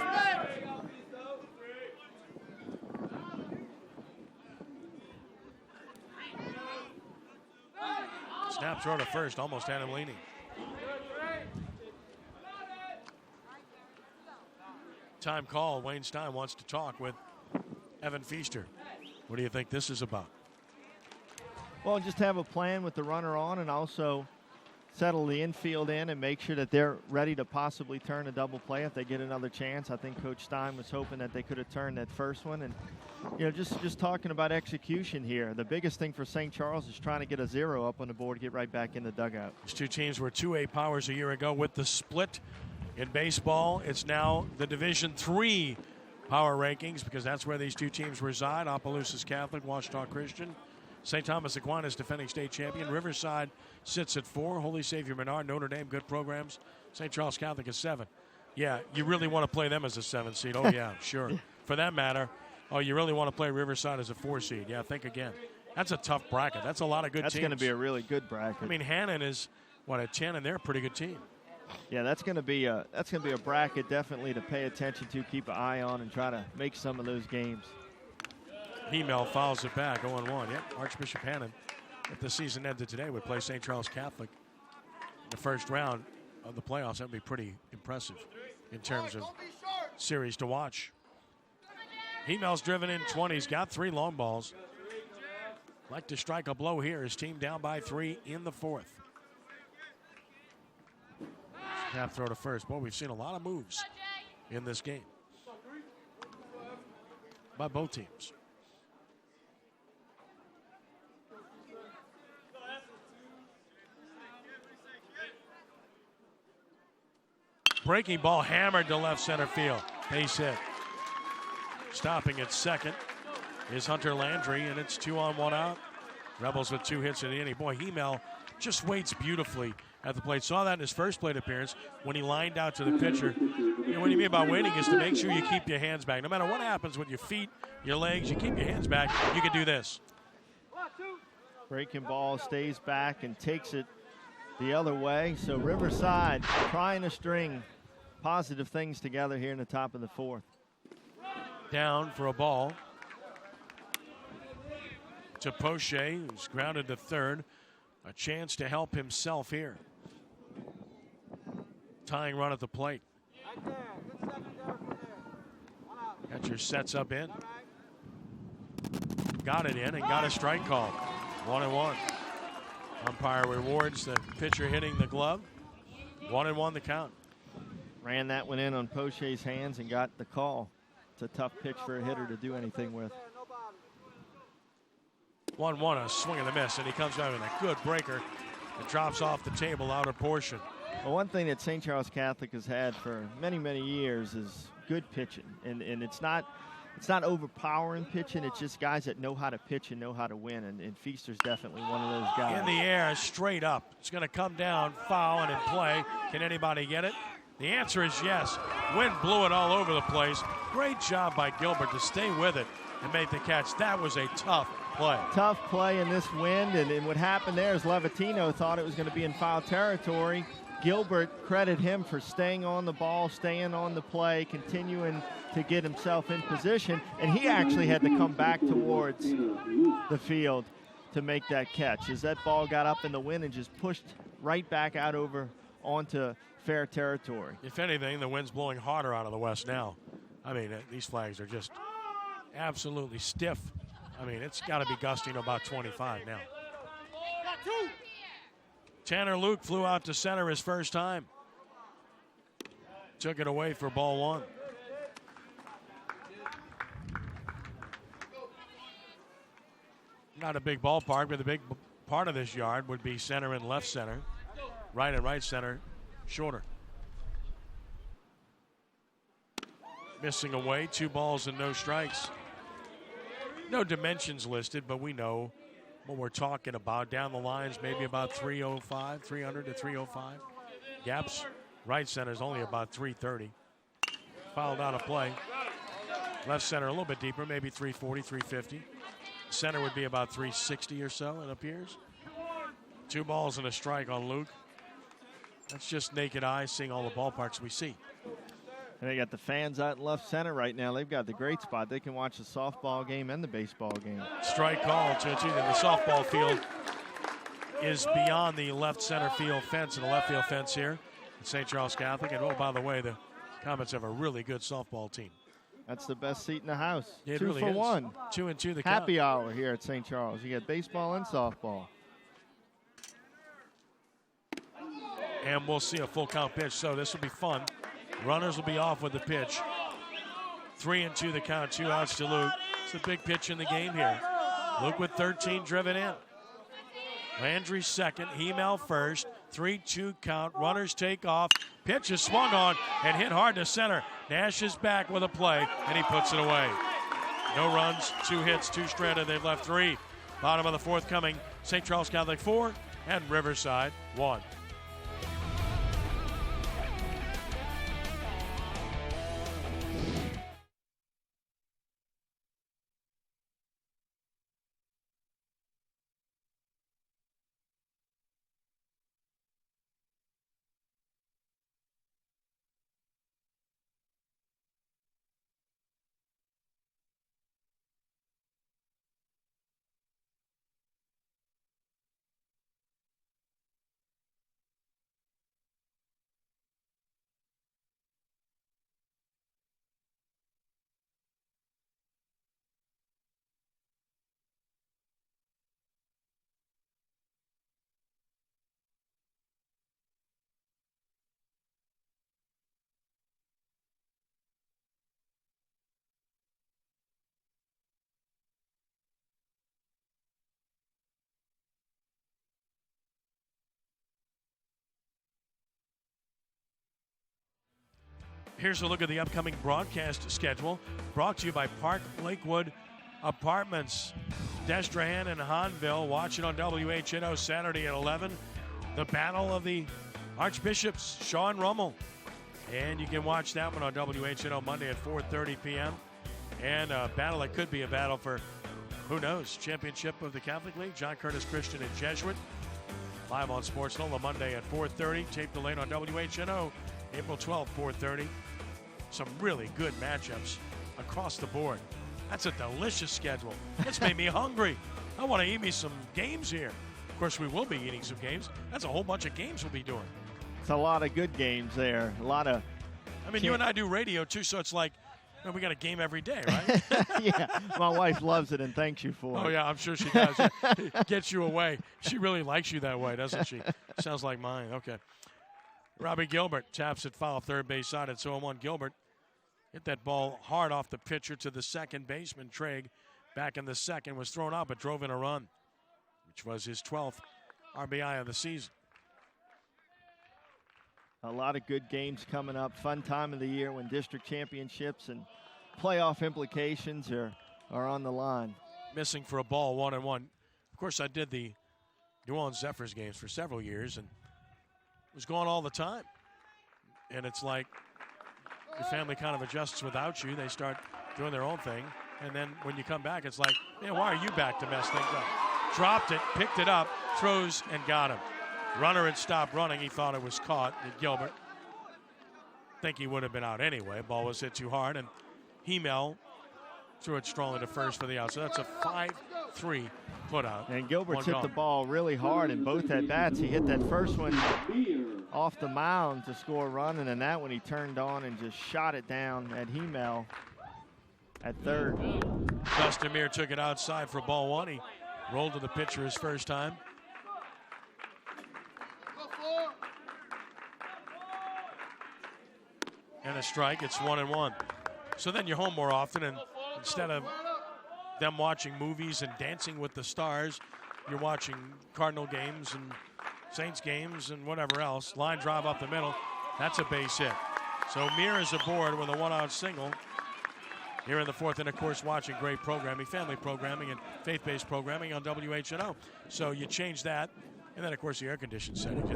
Snap throw to first, almost had him leaning. Time call. Wayne Stein wants to talk with Evan Feaster. What do you think this is about? Well, just have a plan with the runner on and also settle the infield in and make sure that they're ready to possibly turn a double play if they get another chance. I think Coach Stein was hoping that they could have turned that first one. And, you know, just talking about execution here, the biggest thing for St. Charles is trying to get a 0 up on the board, get right back in the dugout. These two teams were 2A powers a year ago. With the split in baseball, it's now the Division III power rankings because that's where these two teams reside. Opelousas Catholic, Ouachita Christian. St. Thomas Aquinas, defending state champion. Riverside sits at 4. Holy Savior Menard, Notre Dame, good programs. St. Charles Catholic is 7. Yeah, you really want to play them as a 7 seed. Oh, yeah, sure. For that matter, oh, you really want to play Riverside as a 4 seed. Yeah, think again. That's a tough bracket. That's a lot of good teams. That's going to be a really good bracket. I mean, Hannon is, at 10, and they're a pretty good team. Yeah, that's going to be a bracket definitely to pay attention to, keep an eye on, and try to make some of those games. Hemel fouls it back, 0-1. Yep, Archbishop Hannon, if the season ended today, would play St. Charles Catholic in the first round of the playoffs. That would be pretty impressive in terms of series to watch. Hemel's driven in 20. He's got 3 long balls. Like to strike a blow here. His team down by 3 in the 4th. Snap throw to first. Boy, we've seen a lot of moves in this game by both teams. Breaking ball hammered to left center field. Base hit. Stopping at second is Hunter Landry, and it's 2 on, 1 out. Rebels with 2 hits in the inning. Boy, Hemel just waits beautifully at the plate. Saw that in his first plate appearance when he lined out to the pitcher. You know, what you mean by waiting is to make sure you keep your hands back. No matter what happens with your feet, your legs, you keep your hands back, you can do this. Breaking ball stays back and takes it the other way. So Riverside trying to string positive things together here in the top of the 4th. Down for a ball to Poche, who's grounded to third. A chance to help himself here. Tying run at the plate. Got your sets up in. Got it in and got a strike call. 1-1. Umpire rewards the pitcher hitting the glove. 1-1 the count. Ran that one in on Poche's hands and got the call. It's a tough pitch for a hitter to do anything with. 1-1, a swing and a miss, and he comes out with a good breaker and drops off the table out of portion. Well, one thing that St. Charles Catholic has had for many, many years is good pitching, and it's not overpowering pitching. It's just guys that know how to pitch and know how to win, and Feaster's definitely one of those guys. In the air, straight up. It's going to come down, foul, and in play. Can anybody get it? The answer is yes. Wind blew it all over the place. Great job by Gilbert to stay with it and make the catch. That was a tough play. Tough play in this wind, and what happened there is Levatino thought it was going to be in foul territory. Gilbert credited him for staying on the ball, staying on the play, continuing to get himself in position, and he actually had to come back towards the field to make that catch as that ball got up in the wind and just pushed right back out over onto fair territory. If anything, the wind's blowing harder out of the west now. I mean, these flags are just absolutely stiff. I mean, it's got to be gusting about 25 now. Tanner Luke flew out to center his first time. Took it away for ball 1. Not a big ballpark, but the big part of this yard would be center and left center. Right and right center, shorter. Missing away, 2 balls and no strikes. No dimensions listed, but we know what we're talking about. Down the lines, maybe about 305, 300 to 305. Gaps, right center is only about 330. Fouled out of play. Left center a little bit deeper, maybe 340, 350. Center would be about 360 or so, it appears. 2 balls and a strike on Luke. That's just naked eye seeing all the ballparks we see. And they got the fans out in left center right now. They've got the great spot. They can watch the softball game and the baseball game. Strike call, 2-2. The softball field is beyond the left center field fence and the left field fence here at St. Charles Catholic. And, oh, by the way, the Comets have a really good softball team. That's the best seat in the house. It 2 really for is. 1. 2-2 the Happy hour here at St. Charles. You get baseball and softball. And we'll see a full count pitch, so this will be fun. Runners will be off with the pitch. 3-2 the count, 2 outs to Luke. It's a big pitch in the game here. Luke with 13 driven in. Landry second, Hemel first. 3-2 count, runners take off. Pitch is swung on and hit hard to center. Nash is back with a play, and he puts it away. No runs, 2 hits, 2 stranded. They've left 3. Bottom of the 4th coming. St. Charles Catholic 4 and Riverside 1. Here's a look at the upcoming broadcast schedule, brought to you by Park Lakewood Apartments. Destrehan and Hahnville. Watch it on WHNO Saturday at 11. The Battle of the Archbishops, Shaw and Rummel. And you can watch that one on WHNO Monday at 4:30 p.m. And a battle that could be a battle for, who knows, championship of the Catholic League. John Curtis Christian and Jesuit. Live on Sports Nola Monday at 4:30. Tape delayed on WHNO April 12th, 4:30. Some really good matchups across the board. That's a delicious schedule. It's made me hungry. I want to eat me some games here. Of course, we will be eating some games. That's a whole bunch of games we'll be doing. It's a lot of good games there. A lot of. I mean, you and I do radio too, so it's like, you know, we got a game every day, right? Yeah, my wife loves it and thanks you for it. Oh, yeah, I'm sure she does. It gets you away. She really likes you that way, doesn't she? Sounds like mine. Okay. Robbie Gilbert taps it foul, third base side at 0-1. Gilbert hit that ball hard off the pitcher to the second baseman. Trigg, back in the second, was thrown out but drove in a run, which was his 12th RBI of the season. A lot of good games coming up. Fun time of the year when district championships and playoff implications are on the line. Missing for a ball, 1-1. Of course, I did the New Orleans Zephyrs games for several years, and was gone all the time. And it's like your family kind of adjusts without you. They start doing their own thing. And then when you come back, it's like, man, why are you back to mess things up? Dropped it, picked it up, throws, and got him. Runner had stopped running. He thought it was caught. And Gilbert, think he would have been out anyway. Ball was hit too hard. And Hemel threw it strongly to first for the out. So that's a 5-3 put out. And Gilbert's hit the ball really hard in both at bats. He hit that first one off the mound to score a run, and then that one he turned on and just shot it down at Hemel at third. Dustin Meir took it outside for ball 1. He rolled to the pitcher his first time. And a strike. It's 1-1. So then you're home more often, and instead of them watching movies and Dancing with the Stars, you're watching Cardinal games and Saints games and whatever else. Line drive up the middle. That's a base hit. So Meir is aboard with a one-out single here in the fourth, and of course watching great programming, family programming and faith-based programming on WHNO. So you change that And then, of course, the air-conditioned setting, you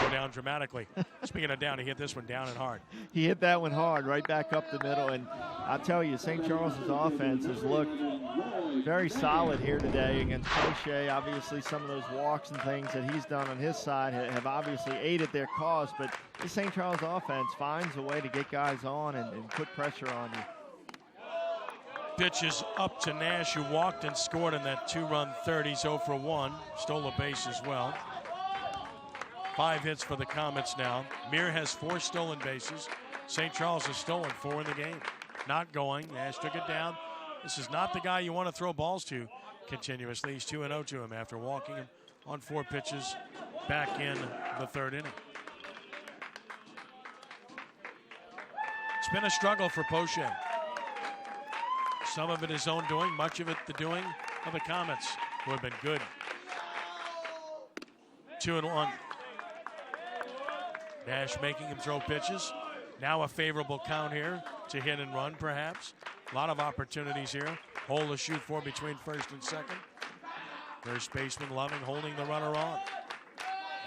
go down dramatically. Speaking of down, he hit this one down and hard. He hit that one hard, right back up the middle. And I'll tell you, St. Charles's offense has looked very solid here today against Poche. Obviously, some of those walks and things that he's done on his side have obviously aided their cause. But the St. Charles offense finds a way to get guys on and put pressure on you. Pitches up to Nash, who walked and scored in that 2-run third. He's 0 for 1. Stole a base as well. 5 hits for the Comets now. Mir has 4 stolen bases. St. Charles has stolen 4 in the game. Not going. Nash took it down. This is not the guy you want to throw balls to continuously. He's 2-0 to him after walking him on 4 pitches back in the 3rd inning. It's been a struggle for Poche. Some of it his own doing, much of it the doing of the Comets, who have been good. 2-1. Nash making him throw pitches. Now a favorable count here to hit and run, perhaps. A lot of opportunities here. Hole to shoot for between first and second. First baseman Loving holding the runner on.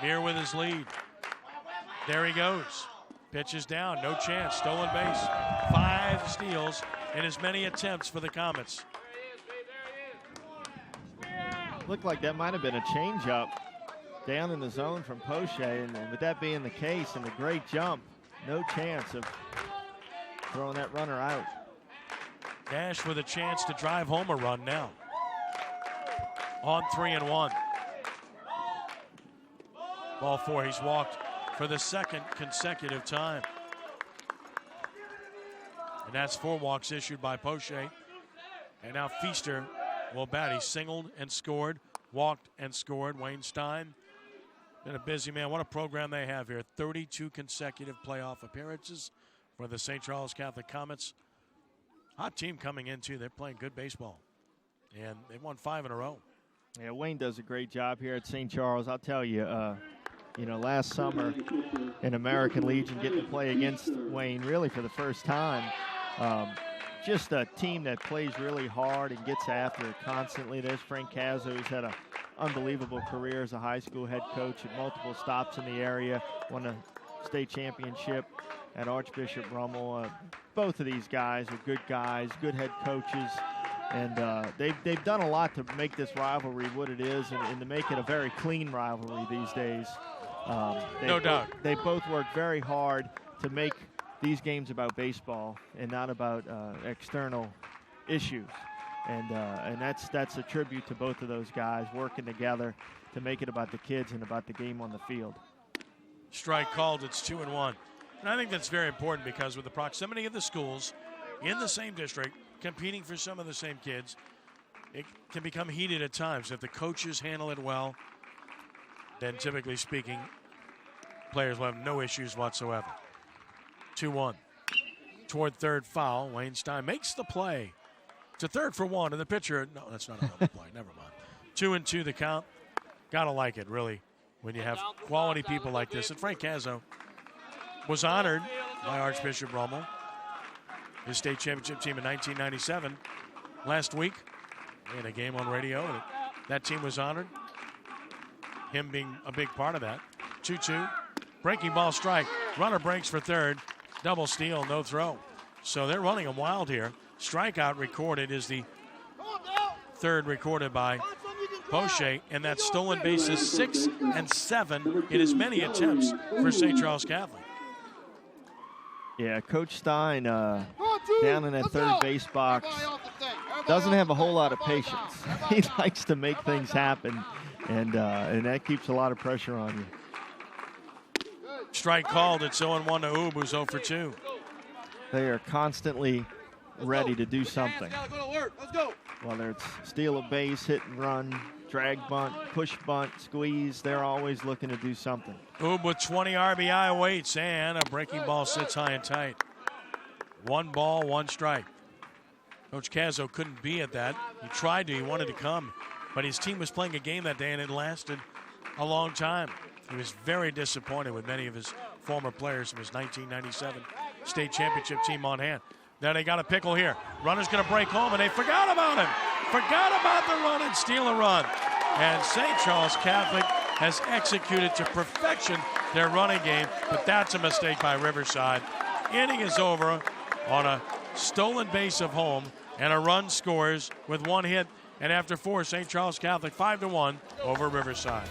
Mir with his lead. There he goes. Pitches down, no chance, stolen base. 5 steals and as many attempts for the Comets. Looked like that might have been a changeup down in the zone from Poche, and with that being the case and a great jump, no chance of throwing that runner out. Nash with a chance to drive home a run now. On 3-1. Ball 4, he's walked for the 2nd consecutive time. And that's 4 walks issued by Poche. And now Feaster will bat. He singled and scored, walked and scored. Wayne Stein, been a busy man. What a program they have here. 32 consecutive playoff appearances for the St. Charles Catholic Comets. Hot team coming in, too. They're playing good baseball. And they've won 5 in a row. Yeah, Wayne does a great job here at St. Charles. I'll tell you, last summer in American Legion, getting to play against Wayne really for the first time. Just a team that plays really hard and gets after it constantly. There's Frank Cazzo, who's had an unbelievable career as a high school head coach at multiple stops in the area, won a state championship at Archbishop Rummel. Both of these guys are good guys, good head coaches, and they've done a lot to make this rivalry what it is and to make it a very clean rivalry these days. No doubt. They both work very hard to make these games about baseball and not about external issues. And that's a tribute to both of those guys working together to make it about the kids and about the game on the field. Strike called, it's 2-1. And I think that's very important because with the proximity of the schools in the same district, competing for some of the same kids, it can become heated at times. If the coaches handle it well, then typically speaking, players will have no issues whatsoever. 2-1. Toward third foul. Wayne Stein makes the play. To third for 1, and the pitcher, no, that's not a double play. Never mind. 2-2 the count. Gotta like it, really, when you have quality people like this. And Frank Cazzo was honored by Archbishop Rummel, his state championship team in 1997. Last week, we had a game on radio, and that team was honored. Him being a big part of that. 2-2. Breaking ball strike. Runner breaks for third. Double steal, no throw. So they're running them wild here. Strikeout recorded is the 3rd recorded by Poche, and that stolen bases 6 and 7 in as many attempts for St. Charles Catholic. Yeah, Coach Stein down in that third base box doesn't have a whole lot of patience. He likes to make things happen, and that keeps a lot of pressure on you. Strike called. It's 0-1 to Oob, who's 0 for 2. They are constantly ready to do something. Whether it's steal a base, hit and run, drag bunt, push bunt, squeeze, they're always looking to do something. Oob with 20 RBI awaits, and a breaking ball sits high and tight. 1 ball, 1 strike. Coach Cazzo couldn't be at that. He tried to, he wanted to come, but his team was playing a game that day, and it lasted a long time. He was very disappointed with many of his former players from his 1997 state championship team on hand. Now they got a pickle here. Runner's going to break home, and they forgot about him. Forgot about the run and steal a run. And St. Charles Catholic has executed to perfection their running game, but that's a mistake by Riverside. Inning is over on a stolen base of home, and a run scores with one hit, and after 4, St. Charles Catholic 5-1 over Riverside.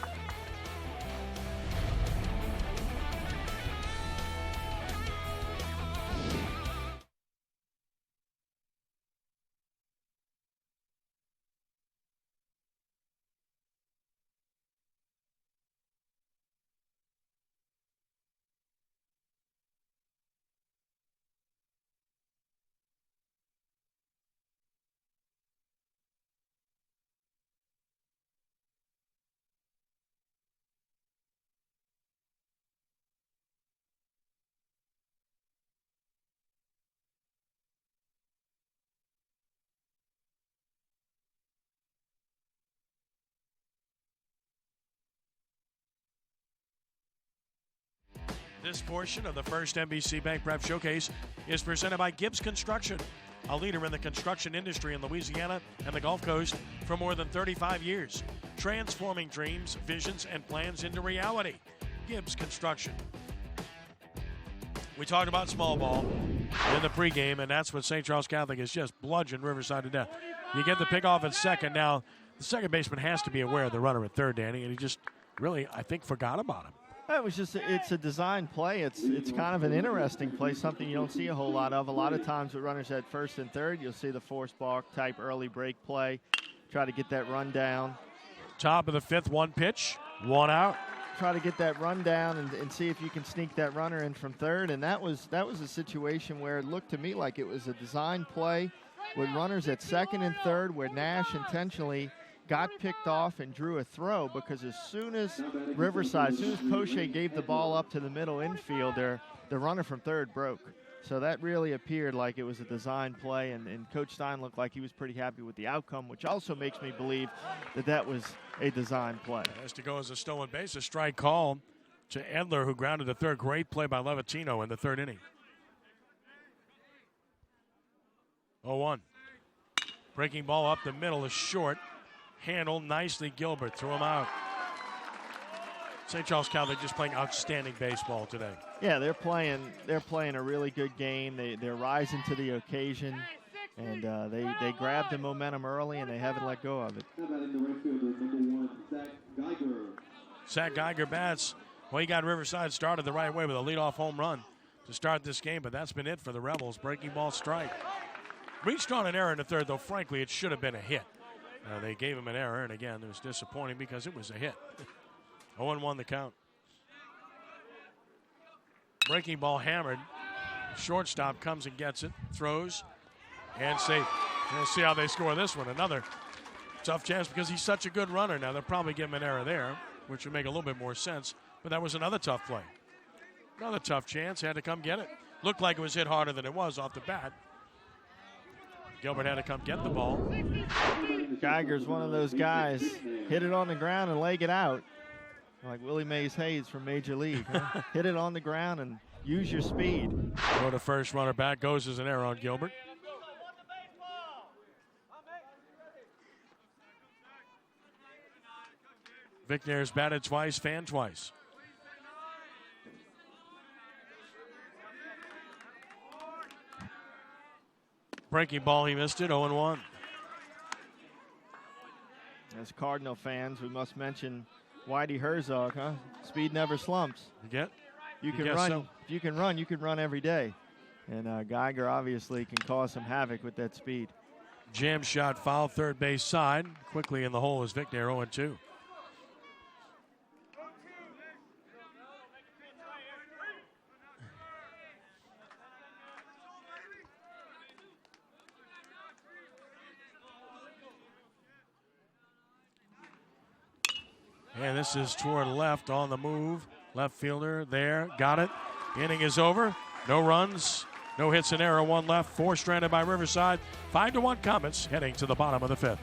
This portion of the first NBC Bank Prep Showcase is presented by Gibbs Construction, a leader in the construction industry in Louisiana and the Gulf Coast for more than 35 years, transforming dreams, visions, and plans into reality. Gibbs Construction. We talked about small ball in the pregame, and that's what St. Charles Catholic has just bludgeoned Riverside to death. You get the pickoff at second. Now, the second baseman has to be aware of the runner at third, Danny, and he just really, I think, forgot about him. It's a design play. It's kind of an interesting play, something you don't see a whole lot of. A lot of times with runners at first and third, you'll see the force balk type early break play, try to get that run down. Top of the fifth, one pitch, one out. Try to get that run down and see if you can sneak that runner in from third. And that was a situation where it looked to me like it was a design play with runners at second and third, where Nash intentionally got picked off and drew a throw, because as soon as Poche gave the ball up to the middle infield, the runner from third broke. So that really appeared like it was a design play, and Coach Stein looked like he was pretty happy with the outcome, which also makes me believe that was a design play. Has to go as a stolen base, a strike call to Edler, who grounded the third. Great play by Levatino in the third inning. 0-1. Breaking ball up the middle is short. Handled nicely, Gilbert threw him out. St. Charles Catholic just playing outstanding baseball today. Yeah, they're playing a really good game. They're rising to the occasion, and they grabbed the momentum early, and they haven't let go of it. Zach Geiger bats. Well, he got Riverside started the right way with a leadoff home run to start this game, but that's been it for the Rebels. Breaking ball strike. Reached on an error in the third, though frankly it should have been a hit. They gave him an error, and again, it was disappointing because it was a hit. 0-1 the count. Breaking ball hammered. Shortstop comes and gets it, throws, and safe. We'll see how they score this one. Another tough chance because he's such a good runner. Now, they'll probably give him an error there, which would make a little bit more sense, but that was another tough play. Another tough chance, had to come get it. Looked like it was hit harder than it was off the bat. Gilbert had to come get the ball. Geiger's one of those guys, hit it on the ground and leg it out. Like Willie Mays Hayes from Major League. Huh? Hit it on the ground and use your speed. Go to first, runner back, goes as an error on Gilbert. Vickner's batted twice, fanned twice. Breaking ball, he missed it, 0-1. As Cardinal fans, we must mention Whitey Herzog, huh? Speed never slumps. You can run. So. If you can run every day. And Geiger obviously can cause some havoc with that speed. Jam shot foul, third base side. Quickly in the hole is Vickner, 0-2. And this is toward left on the move. Left fielder there, got it. Inning is over. No runs, no hits, and error. One left, 4 stranded by Riverside. 5-1 Comets heading to the bottom of the 5th.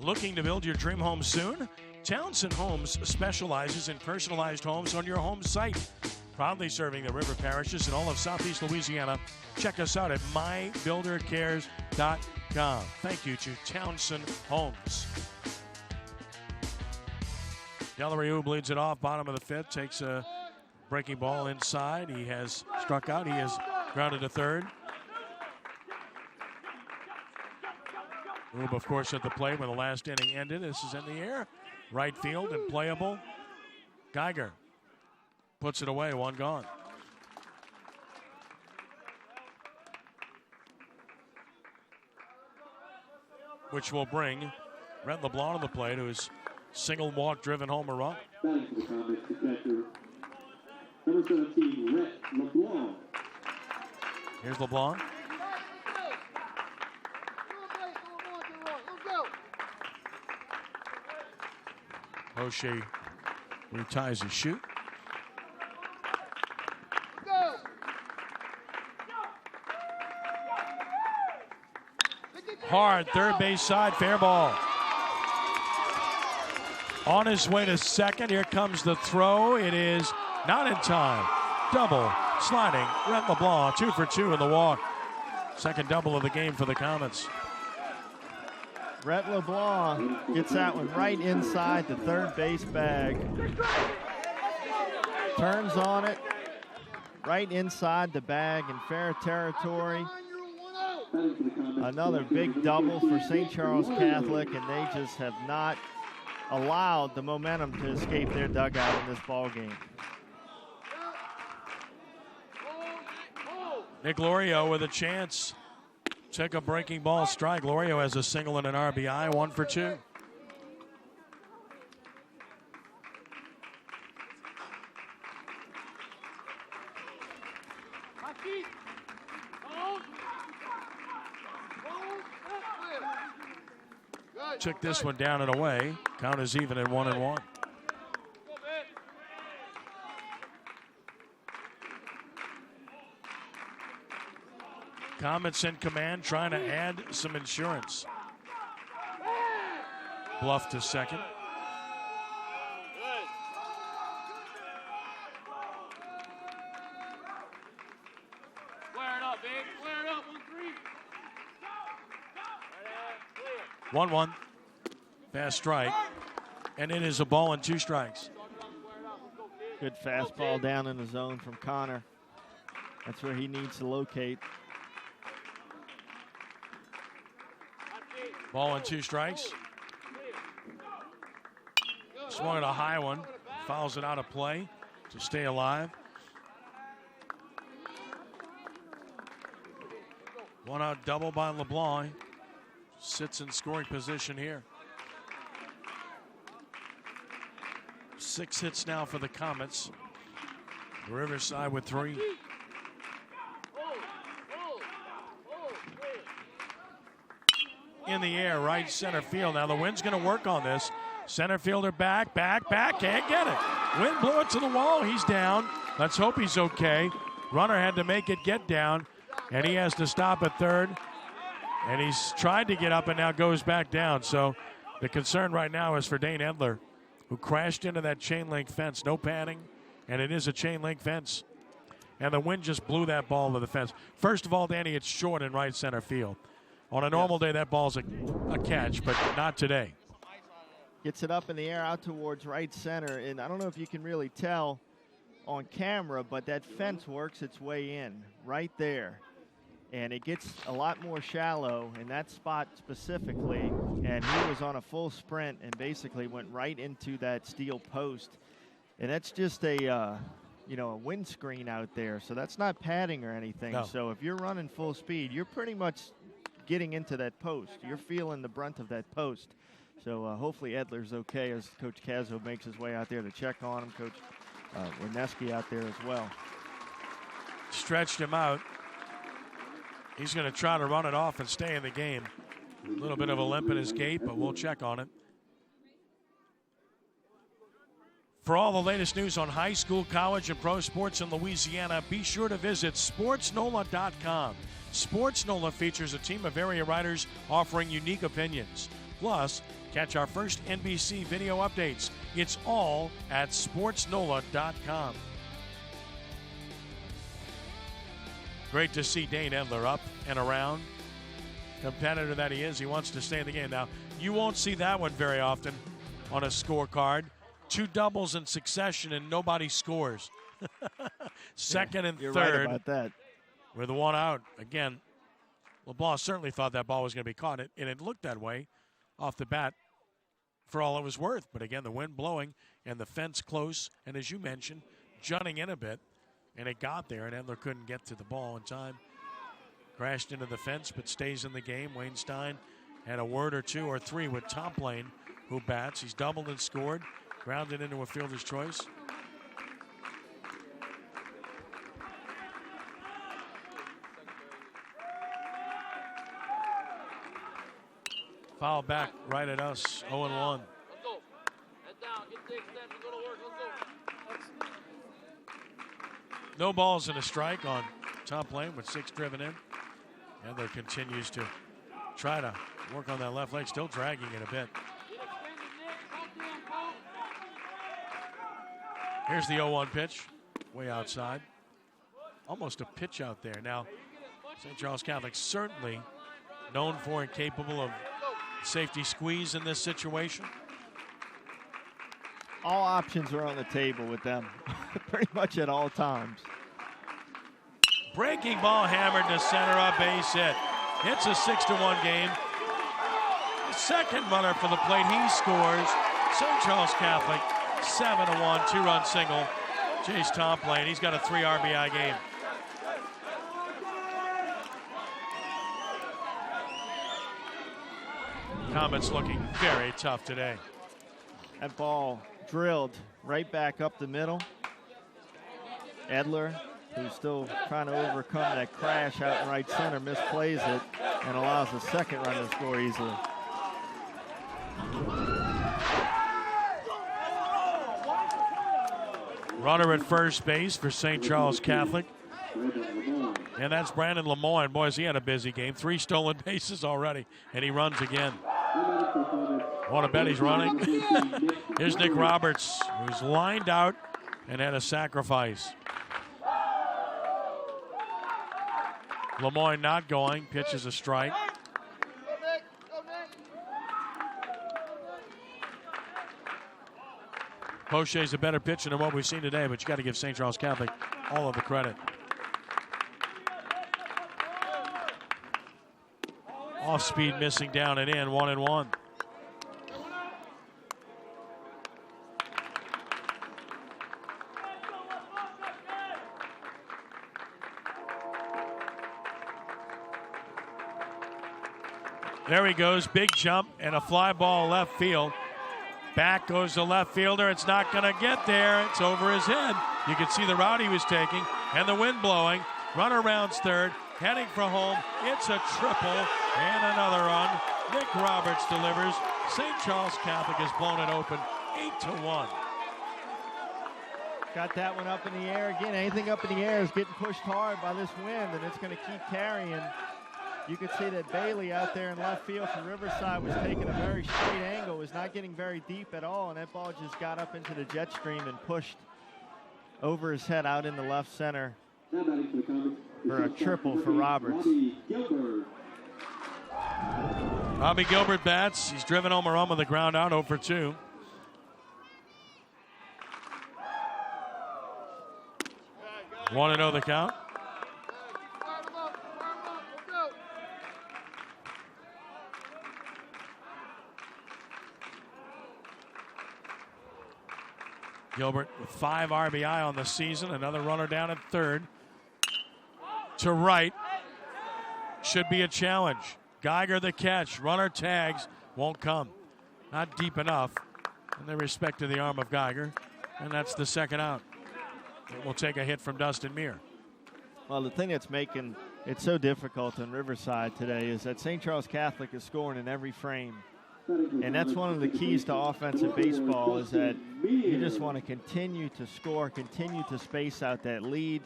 Looking to build your dream home soon? Townsend Homes specializes in personalized homes on your home site. Proudly serving the river parishes in all of Southeast Louisiana. Check us out at mybuildercares.com. Thank you to Townsend Homes. Delariou bleeds it off, bottom of the fifth, takes a breaking ball inside. He has struck out. He has grounded to third. Rube, of course, at the plate when the last inning ended. This is in the air. Right field and playable. Geiger puts it away, one gone. Which will bring Rhett LeBlanc to the plate, who's single walk-driven homer run. Number 17, Rhett LeBlanc. Here's LeBlanc. O'Shea reties his shoot. Hard, third base side, fair ball. On his way to second, here comes the throw. It is not in time. Double, sliding, Rhett LeBlanc, 2 for 2 in the walk. Second double of the game for the Comets. Rhett LeBlanc gets that one right inside the third base bag. Turns on it, right inside the bag in fair territory. Another big double for St. Charles Catholic, and they just have not allowed the momentum to escape their dugout in this ball game. Nick Lorio with a chance. Check a breaking ball strike. Lorio has a single and an RBI, 1 for 2. Took this one down and away. Count is even at 1-1. Comets in command, trying to add some insurance. Bluff to second. Square it up, big. Square it up. 1-3. 1-1. Fast strike. And it is a ball and 2 strikes. Good fastball down in the zone from Connor. That's where he needs to locate. Ball and 2 strikes. Swung at a high one. Fouls it out of play to stay alive. 1 out double by LeBlanc. Sits in scoring position here. 6 hits now for the Comets. Riverside with 3. In the air, right center field. Now the wind's going to work on this. Center fielder back, can't get it. Wind blew it to the wall. He's down. Let's hope he's okay. Runner had to make it get down, and he has to stop at third. And he's tried to get up and now goes back down. So the concern right now is for Dane Edler, who crashed into that chain link fence. No padding, and it is a chain link fence. And the wind just blew that ball to the fence. First of all, Danny, it's short in right center field. On a normal day, that ball's a catch, but not today. Gets it up in the air out towards right center, and I don't know if you can really tell on camera, but that fence works its way in right there. And it gets a lot more shallow in that spot specifically, and he was on a full sprint and basically went right into that steel post. And that's just a windscreen out there, so that's not padding or anything. No. So if you're running full speed, you're pretty much getting into that post. You're feeling the brunt of that post. So hopefully Edler's okay as Coach Cazzo makes his way out there to check on him. Coach Werneski out there as well. Stretched him out. He's going to try to run it off and stay in the game. A little bit of a limp in his gait, but we'll check on it. For all the latest news on high school, college, and pro sports in Louisiana, be sure to visit sportsnola.com. Sports NOLA features a team of area writers offering unique opinions. Plus, catch our first NBC video updates. It's all at sportsnola.com. Great to see Dane Edler up and around. Competitor that he is, he wants to stay in the game. Now, you won't see that one very often on a scorecard. 2 doubles in succession and nobody scores. Second and you're third. Right about that. With 1 out. Again, LeBlanc certainly thought that ball was going to be caught, and it looked that way off the bat for all it was worth. But again, the wind blowing and the fence close, and as you mentioned, jutting in a bit, and it got there, and Edler couldn't get to the ball in time. Crashed into the fence, but stays in the game. Wayne Stein had a word or 2 or 3 with Top Lane, who bats. He's doubled and scored, grounded into a fielder's choice. Foul back right at us, 0-1. Let's go. Head down, get the extension, go to work, let's go. No balls and a strike on Top Lane with 6 driven in. Edler continues to try to work on that left leg, still dragging it a bit. Here's the 0-1 pitch, way outside. Almost a pitch out there. Now, St. Charles Catholic certainly known for and capable of safety squeeze in this situation. All options are on the table with them, pretty much at all times. Breaking ball hammered to center, a base hit. It's a 6-1 game. The second runner for the plate, he scores. St. Charles Catholic, 7-1, 2-run single. Chase Top Lane, he's got a 3 RBI game. Comets looking very tough today. That ball drilled right back up the middle. Edler, who's still trying to overcome that crash out in right center, misplays it and allows the second runner to score easily. Runner at first base for St. Charles Catholic. And that's Brandon Lemoyne. Boys, he had a busy game. 3 stolen bases already, and he runs again. Want to bet he's running? Here's Nick Roberts, who's lined out and had a sacrifice. Lemoyne not going, pitches a strike. Poche's a better pitcher than what we've seen today, but you got to give St. Charles Catholic all of the credit. Off speed, missing down and in, 1-1. There he goes, big jump and a fly ball left field. Back goes the left fielder. It's not going to get there. It's over his head. You can see the route he was taking and the wind blowing. Runner rounds third, heading for home. It's a triple and another run. Nick Roberts delivers. St. Charles Catholic has blown it open, 8-1. Got that one up in the air. Again, anything up in the air is getting pushed hard by this wind, and it's going to keep carrying. You could see that Bailey out there in left field for Riverside was taking a very straight angle, was not getting very deep at all, and that ball just got up into the jet stream and pushed over his head out into left center for a triple for Roberts. Robbie Gilbert bats. He's driven home a run with the ground out, 0 for 2. One and 0 the count. Gilbert with 5 RBI on the season. Another runner down at third. To right. Should be a challenge. Geiger the catch. Runner tags. Won't come. Not deep enough. And they respect to the arm of Geiger. And that's the second out. It will take a hit from Dustin Meir. Well, the thing that's making it so difficult in Riverside today is that St. Charles Catholic is scoring in every frame. And that's one of the keys to offensive baseball, is that you just want to continue to score, continue to space out that lead.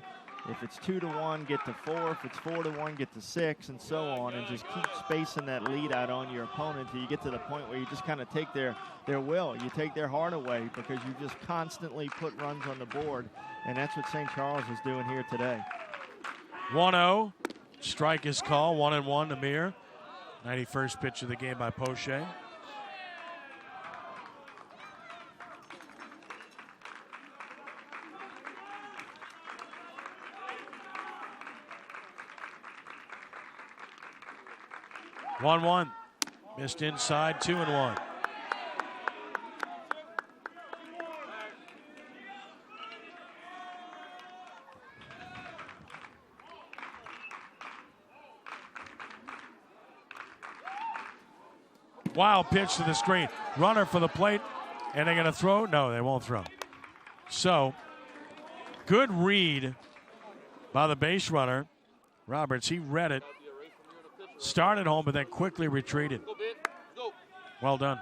If it's 2-1, get to 4. If it's 4-1, get to 6, and so on, and just keep spacing that lead out on your opponent until you get to the point where you just kind of take their will. You take their heart away because you just constantly put runs on the board, and that's what St. Charles is doing here today. 1-0. Strike is called. 1-1 to Mir. 91st pitch of the game by Poche. One. Missed inside. 2-1. Wild pitch to the screen. Runner for the plate. And they're going to throw? No, they won't throw. So, good read by the base runner. Roberts, he read it. Started home, but then quickly retreated. Well done.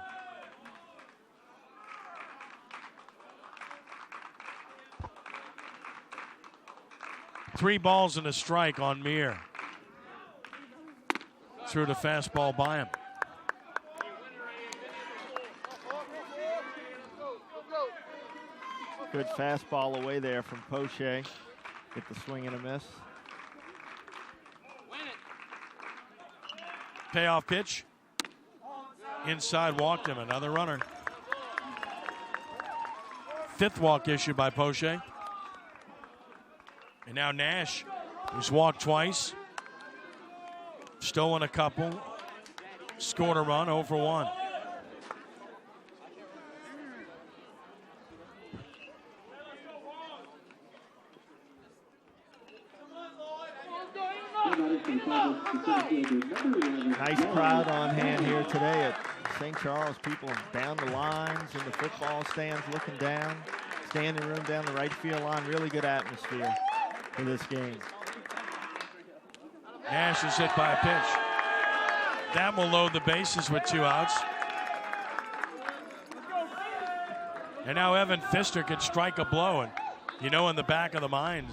Three balls and a strike on Mir. Threw the fastball by him. Good fastball away there from Poche. Get the swing and a miss. Payoff pitch. Inside walked him. Another runner. Fifth walk issued by Poche. And now Nash, who's walked twice. Stolen a couple. Scored a run, 0 for 1. Nice crowd on hand here today at St. Charles. People down the lines in the football stands looking down. Standing room down the right field line. Really good atmosphere for this game. Nash is hit by a pitch. That will load the bases with 2 outs. And now Evan Pfister can strike a blow. And you know, in the back of the mind,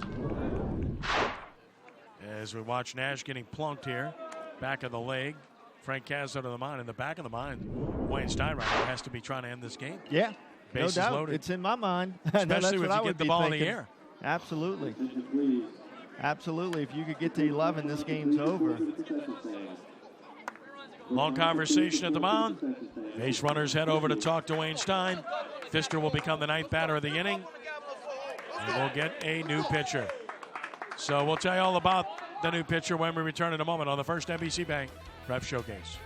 as we watch Nash getting plunked here, back of the leg. Frank Cazzo to the mound. In the back of the mind, Wayne Steinreiter has to be trying to end this game. Yeah, bases no doubt. loaded. It's in my mind. Especially if you get the ball in the air. Absolutely. Absolutely. If you could get to 11, this game's over. Long conversation at the mound. Base runners head over to talk to Wayne Stein. Pfister will become the 9th batter of the inning. And we'll get a new pitcher. So we'll tell you all about the new pitcher when we return in a moment on the first NBC Bank Prep Showcase.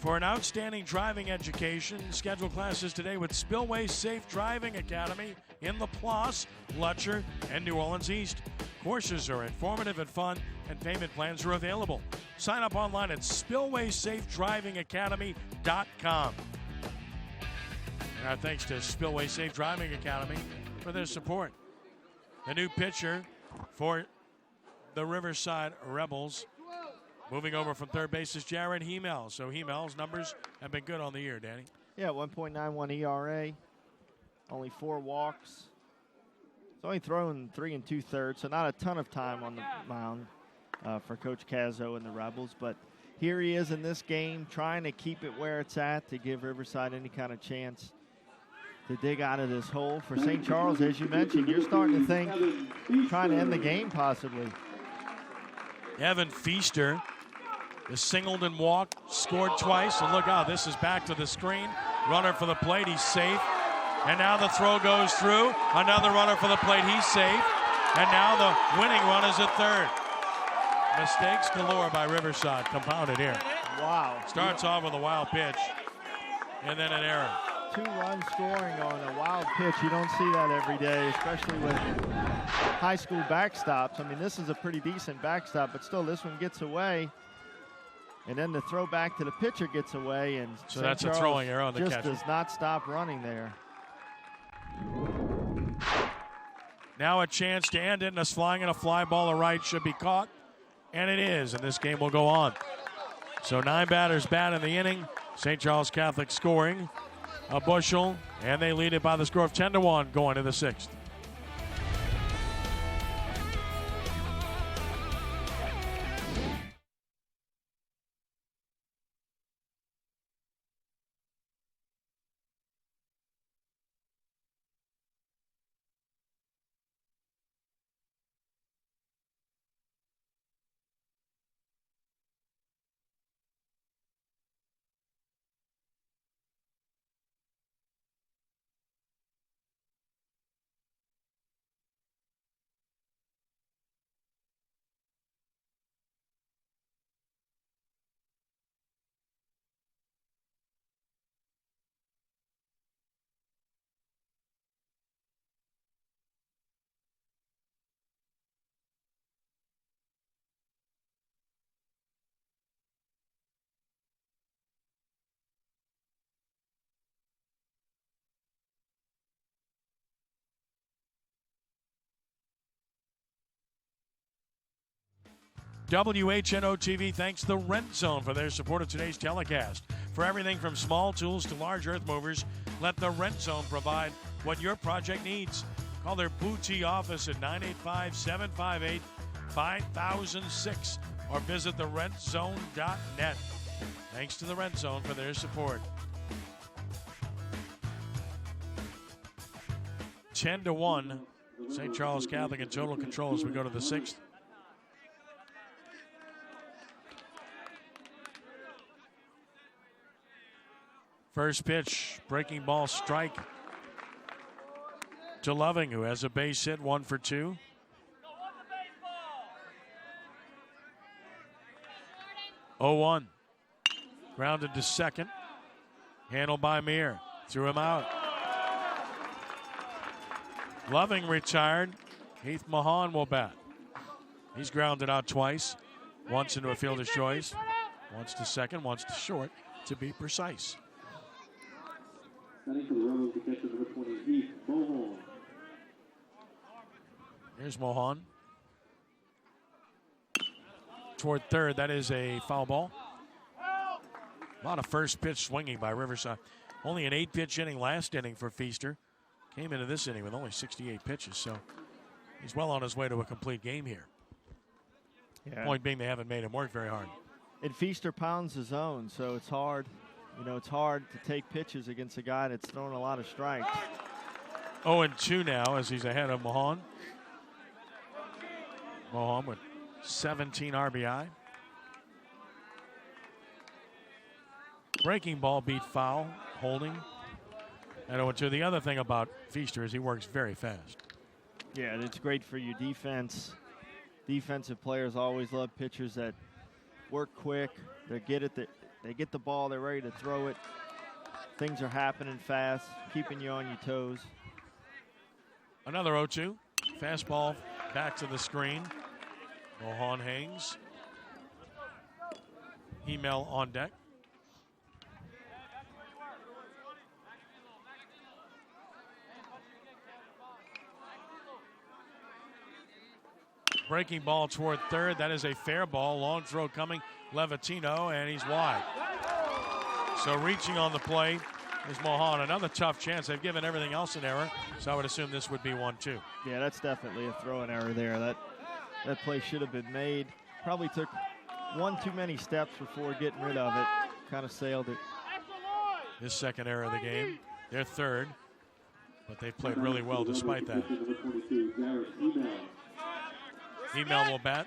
For an outstanding driving education, schedule classes today with Spillway Safe Driving Academy in La Place, Lutcher, and New Orleans East. Courses are informative and fun, and payment plans are available. Sign up online at SpillwaySafeDrivingAcademy.com. And our thanks to Spillway Safe Driving Academy for their support. The new pitcher for the Riverside Rebels, moving over from third base, is Jared Hemel. So Hemel's numbers have been good on the year, Danny. Yeah, 1.91 ERA, only 4 walks. He's only thrown 3 2/3, so not a ton of time on the mound. for Coach Cazzo and the Rebels. But here he is in this game trying to keep it where it's at to give Riverside any kind of chance to dig out of this hole. For St. Charles, as you mentioned, you're starting to think trying to end the game possibly. Evan Feaster is singled and walked, scored twice, and look out, this is back to the screen. Runner for the plate, he's safe. And now the throw goes through. Another runner for the plate, he's safe. And now the winning run is at third. Mistakes galore by Riverside, compounded here. Wow. Starts off with a wild pitch, and then an error. 2-run scoring on a wild pitch. You don't see that every day, especially with high school backstops. I mean, this is a pretty decent backstop, but still this one gets away. And then the throw back to the pitcher gets away, and so that's a throwing error on the catcher. Just does not stop running there. Now a chance to end it, and a flying and a fly ball to right should be caught, and it is, and this game will go on. So 9 batters bat in the inning. St. Charles Catholic scoring a bushel, and they lead it by the score of 10-1 going to the 6th. WHNO TV thanks the Rent Zone for their support of today's telecast. For everything from small tools to large earth movers, let the Rent Zone provide what your project needs. Call their boutique office at 985-758-5006 or visit therentzone.net. Thanks to the Rent Zone for their support. 10-1, St. Charles Catholic in total control as we go to the 6th. First pitch, breaking ball strike to Loving, who has a base hit, 1 for 2. Oh, 1. Grounded to second. Handled by Meir. Threw him out. Loving retired. Heath Mahan will bat. He's grounded out twice. Once into a fielder's choice. Once to second, once to short, to be precise. Here's Mohan. Toward third, that is a foul ball. A lot of first pitch swinging by Riverside. Only an 8-pitch inning last inning for Feaster. Came into this inning with only 68 pitches, so he's well on his way to a complete game here. Yeah. Point being, they haven't made him work very hard. And Feaster pounds his own, so it's hard. You know, it's hard to take pitches against a guy that's throwing a lot of strikes. 0-2 now as he's ahead of Mahan. Mahan with 17 RBI. Breaking ball beat foul, holding. And 0-2. The other thing about Feaster is he works very fast. Yeah, and it's great for your defense. Defensive players always love pitchers that work quick. They get the ball, they're ready to throw it. Things are happening fast, keeping you on your toes. Another 0-2. Fastball back to the screen. Mohan hangs. Email on deck. Breaking ball toward third. That is a fair ball. Long throw coming. Levatino, and he's wide. So reaching on the play is Mohan. Another tough chance. They've given everything else an error, so I would assume this would be 1-2. Yeah, that's definitely a throwing error there. That play should have been made. Probably took one too many steps before getting rid of it. Kind of sailed it. His second error of the game. Their third. But they've played really well despite that. Email will bat.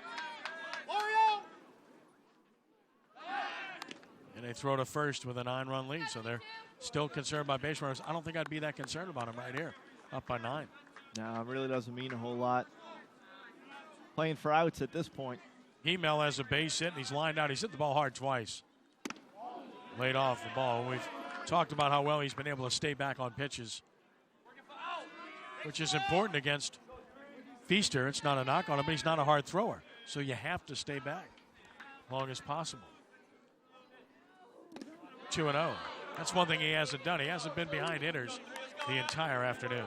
And they throw to first with a 9-run lead, so they're still concerned about base runners. I don't think I'd be that concerned about him right here, up by 9. No, it really doesn't mean a whole lot. Playing for outs at this point. Email has a base hit, and he's lined out. He's hit the ball hard twice. Laid off the ball. We've talked about how well he's been able to stay back on pitches, which is important against Feaster. It's not a knock on him, but he's not a hard thrower. So you have to stay back as long as possible. 2-0. That's one thing he hasn't done. He hasn't been behind hitters the entire afternoon.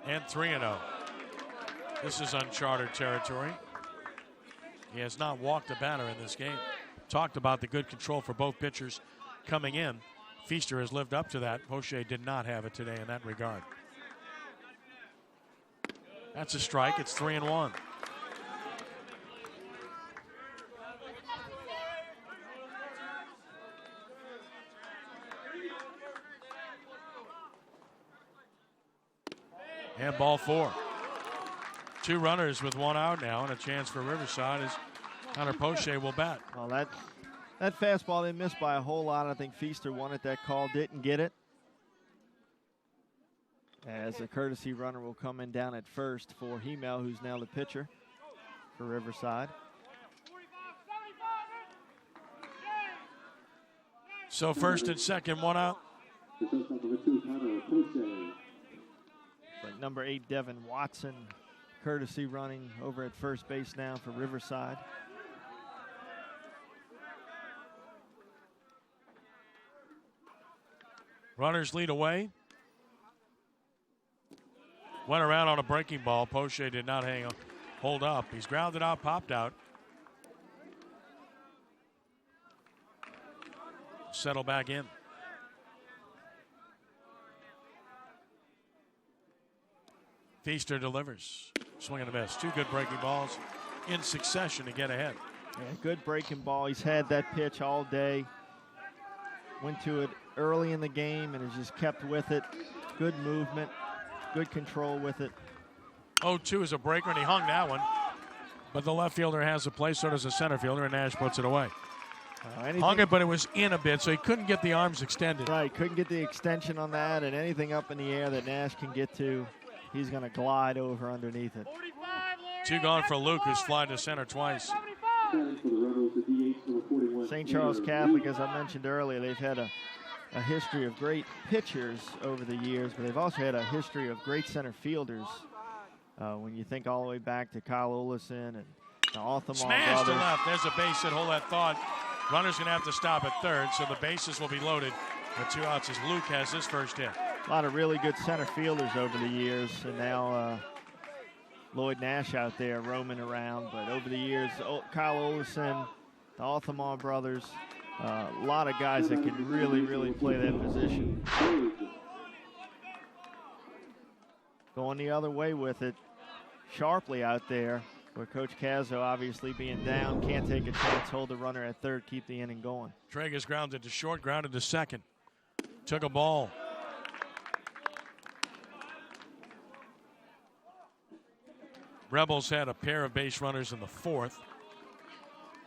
And 3-0. This is uncharted territory. He has not walked a batter in this game. Talked about the good control for both pitchers coming in. Feaster has lived up to that. Poche did not have it today in that regard. That's a strike. It's 3-1. And ball 4. 2 runners with 1 out now, and a chance for Riverside as Hunter Poche will bat. Well, that fastball didn't miss by a whole lot. I think Feaster wanted that call, didn't get it. As a courtesy runner will come in down at first for Hemel, who's now the pitcher for Riverside. So first and second, 1 out. Like number 8, Devin Watson, courtesy running over at first base now for Riverside. Runners lead away. Went around on a breaking ball. Poche did not hold up. He's grounded out, popped out. Settle back in. Feaster delivers. Swing and a miss. 2 good breaking balls in succession to get ahead. Yeah, good breaking ball. He's had that pitch all day. Went to it early in the game and has just kept with it. Good movement, good control with it. 0-2 is a breaker, and he hung that one. But the left fielder has a play, so does the center fielder, and Nash puts it away. Hung it, but it was in a bit, so he couldn't get the arms extended. Right, couldn't get the extension on that, and anything up in the air that Nash can get to, he's going to glide over underneath it. 2 gone for Luke, who's flied to center twice. St. Charles Catholic, as I mentioned earlier, they've had a history of great pitchers over the years, but they've also had a history of great center fielders. When you think all the way back to Kyle Olison and the Althemar Smash brothers. to left. There's a base hit. Hold that thought. Runner's going to have to stop at third, so the bases will be loaded with 2 outs as Luke has his first hit. A lot of really good center fielders over the years, and now Lloyd Nash out there roaming around. But over the years, Kyle Olison, the Althemar brothers, a lot of guys that can really, really play that position. Going the other way with it, sharply out there, where Coach Cazzo obviously being down, can't take a chance, hold the runner at third, keep the inning going. Treg is grounded to short, grounded to second. Took a ball. Rebels had a pair of base runners in the 4th.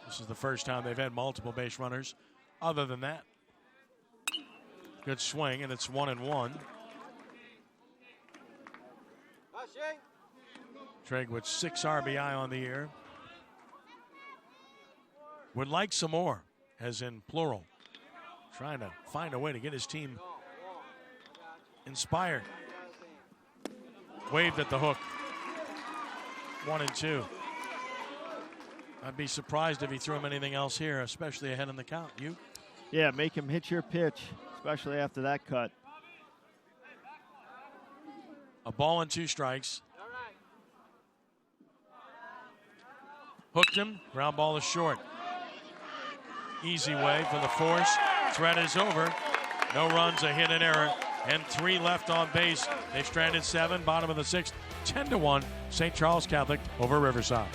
This is the first time they've had multiple base runners. Other than that, good swing, and it's 1-1. Treg with 6 RBI on the year. Would like some more, as in plural. Trying to find a way to get his team inspired. Waved at the hook. 1-2. I'd be surprised if he threw him anything else here, especially ahead in the count. You? Yeah, make him hit your pitch, especially after that cut. A ball and 2 strikes. Hooked him. Ground ball is short. Easy way for the force. Threat is over. No runs, a hit, and error, and 3 left on base. They've stranded 7. Bottom of the 6th, 10-1. St. Charles Catholic over Riverside.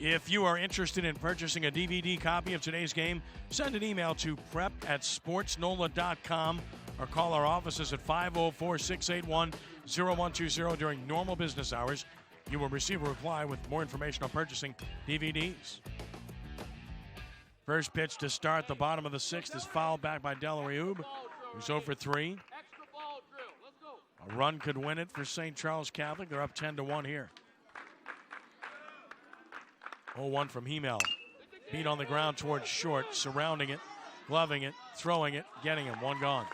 If you are interested in purchasing a DVD copy of today's game, send an email to prep@sportsnola.com or call our offices at 504-681-0120 during normal business hours. You will receive a reply with more information on purchasing DVDs. First pitch to start the bottom of the 6th is fouled back by Delariube, who's 0 for 3. Extra ball drill. Let's go. A run could win it for St. Charles Catholic. They're up 10-1 here. 0-1 from Hemel. Beat on the ground towards short, surrounding it, gloving it, throwing it, getting him. 1 gone.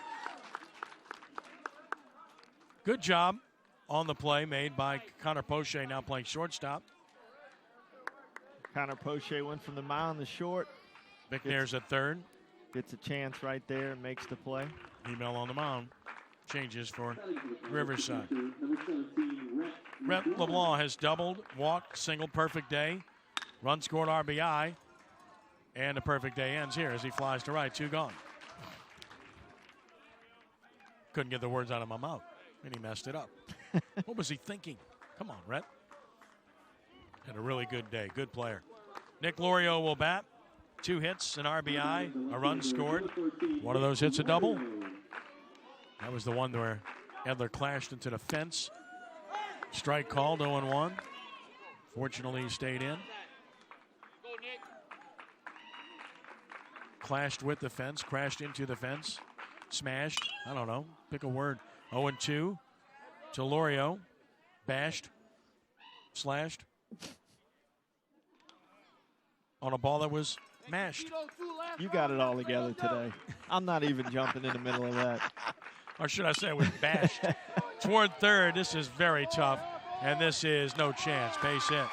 Good job on the play made by Connor Poche, now playing shortstop. Connor Poche went from the mound to short. McNair's at third. Gets a chance right there and makes the play. Hemel on the mound. Changes for Riverside. Rhett LeBlanc has doubled, walked, single, perfect day. Run scored, RBI, and a perfect day ends here as he flies to right. 2 gone. Couldn't get the words out of my mouth, and he messed it up. What was he thinking? Come on, Rhett. Had a really good day. Good player. Nick Lorio will bat. 2 hits, an RBI, a run scored. One of those hits a double. That was the one where Edler clashed into the fence. Strike called, 0-1. Fortunately, he stayed in. Clashed with the fence, crashed into the fence, smashed. I don't know. Pick a word. 0-2 to Lorio. Bashed, slashed on a ball that was mashed. You got it all together today. I'm not even jumping in the middle of that. Or should I say it was bashed. Toward third, this is very tough, and this is no chance. Base hit.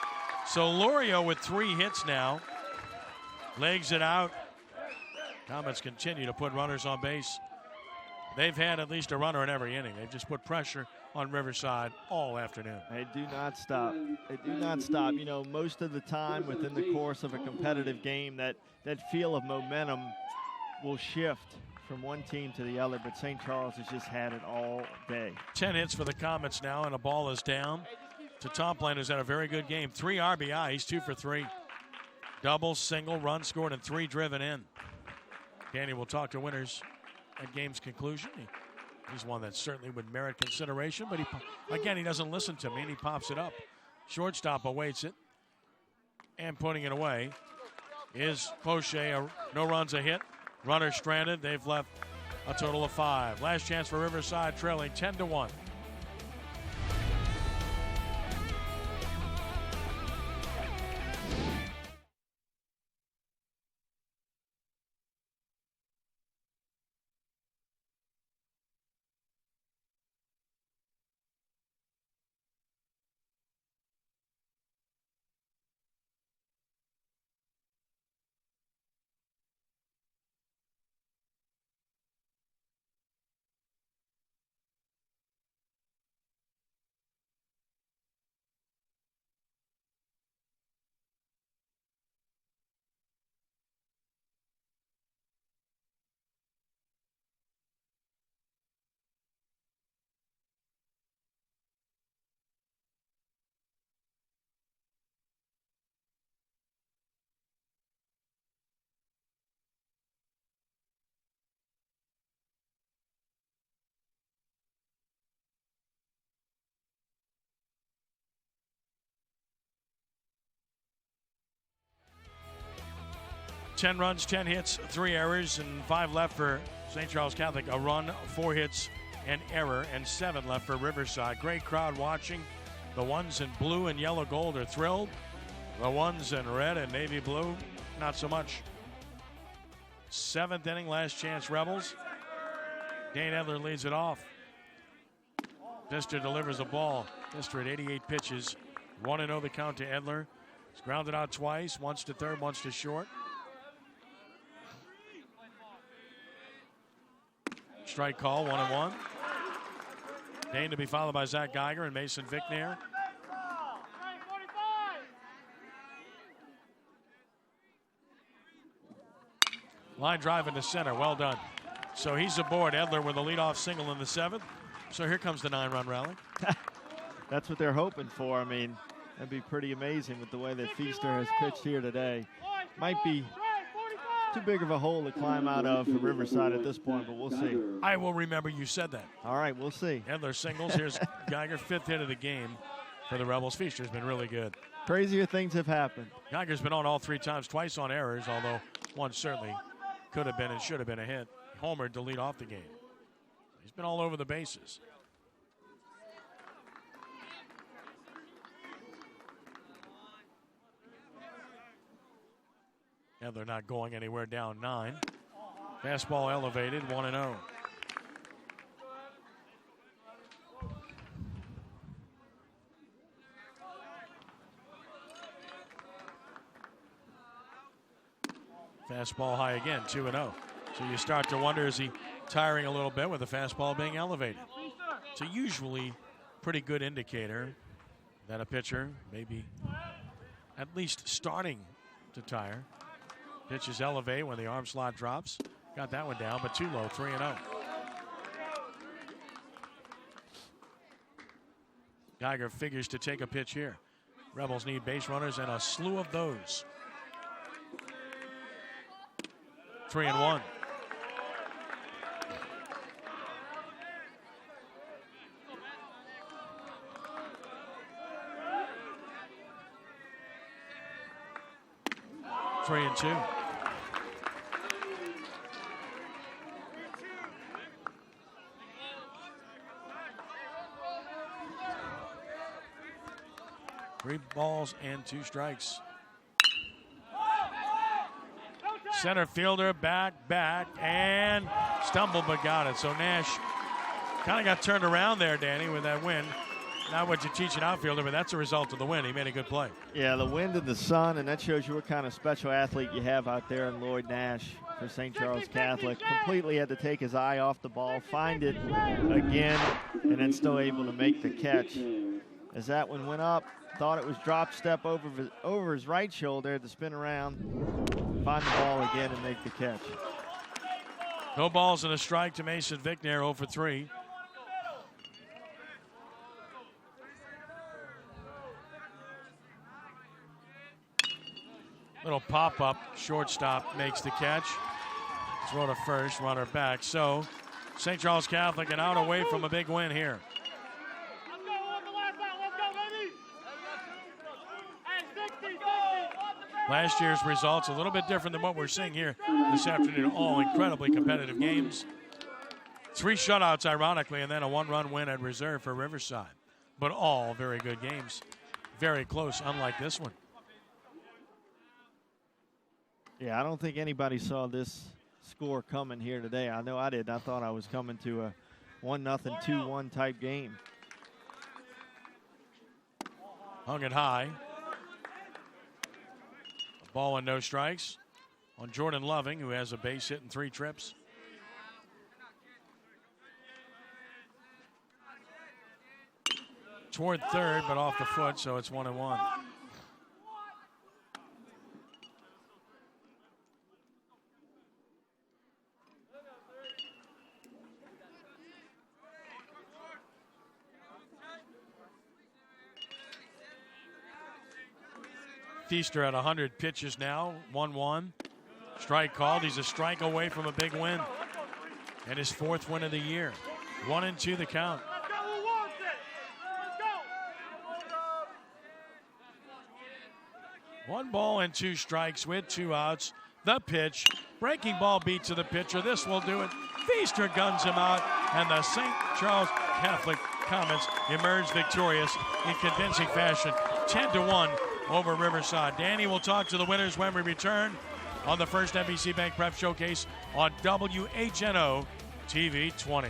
So Lorio with 3 hits now. Legs it out. Comets continue to put runners on base. They've had at least a runner in every inning. They've just put pressure on Riverside all afternoon. They do not stop. They do not stop. You know, most of the time within the course of a competitive game, that feel of momentum will shift from one team to the other, but St. Charles has just had it all day. 10 hits for the Comets now, and a ball is down to Tompland, who's had a very good game. 3 RBI. He's 2 for 3. Double, single, run scored, and 3 driven in. Danny will talk to winners at game's conclusion. He's one that certainly would merit consideration, but he doesn't listen to me, and he pops it up. Shortstop awaits it, and putting it away is Poche. No runs, a hit. Runner stranded. They've left a total of 5. Last chance for Riverside, trailing 10-1. 10 runs, 10 hits, 3 errors, and 5 left for St. Charles Catholic. A run, 4 hits, an error, and 7 left for Riverside. Great crowd watching. The ones in blue and yellow gold are thrilled. The ones in red and navy blue, not so much. 7th inning, last chance Rebels. Dane Edler leads it off. Dister delivers a ball. Dister at 88 pitches. 1-0 the count to Edler. He's grounded out twice, once to third, once to short. Strike call, 1-1. Dane to be followed by Zach Geiger and Mason Vicknair. Line drive into center, well done. So he's aboard. Edler with a leadoff single in the 7th. So here comes the 9-run rally. That's what they're hoping for. I mean, that'd be pretty amazing with the way that Feaster has pitched here today. Might be too big of a hole to climb out of for Riverside at this point, but we'll see. I will remember you said that. All right, we'll see. Edler singles. Here's Geiger, 5th hit of the game for the Rebels. Feaster's been really good. Crazier things have happened. Geiger's been on all 3 times, twice on errors, although one certainly could have been and should have been a hit. Homered to lead off the game. He's been all over the bases. And they're not going anywhere, down 9. Fastball elevated, 1-0. Fastball high again, 2-0. So you start to wonder, is he tiring a little bit with the fastball being elevated? It's a usually pretty good indicator that a pitcher may be at least starting to tire. Pitches elevate when the arm slot drops. Got that one down, but too low, 3-0. Geiger figures to take a pitch here. Rebels need base runners and a slew of those. 3-1. 3-2. Three balls and 2 strikes. Center fielder back, and stumbled but got it. So Nash kind of got turned around there, Danny, with that win. Not what you teach an outfielder, but that's a result of the win. He made a good play. Yeah, the wind and the sun, and that shows you what kind of special athlete you have out there in Lloyd Nash for St. Charles Catholic. Completely had to take his eye off the ball, find it again, and then still able to make the catch. As that one went up, thought it was drop step over his right shoulder, had to spin around, find the ball again, and make the catch. No balls and a strike to Mason Vicknair, 0 for 3. Little pop-up, shortstop makes the catch. Throw to first, runner back. So St. Charles Catholic an out away from a big win here. Last year's results a little bit different than what we're seeing here this afternoon. All incredibly competitive games. 3 shutouts, ironically, and then a 1-run win at reserve for Riverside. But all very good games. Very close, unlike this one. Yeah, I don't think anybody saw this score coming here today. I know I did. I thought I was coming to a 1-0, 2-1 type game. Hung it high. A ball and no strikes on Jordan Loving, who has a base hit and 3 trips. Toward third, but off the foot, so it's 1-1. Feaster at 100 pitches now, 1-1. Strike called. He's a strike away from a big win. And his 4th win of the year. 1-2 the count. 1 ball and 2 strikes with 2 outs. The pitch. Breaking ball beat to the pitcher. This will do it. Feaster guns him out, and the St. Charles Catholic Comets emerge victorious in convincing fashion, 10-1 over Riverside. Danny will talk to the winners when we return on the first NBC Bank Prep Showcase on WHNO TV 20.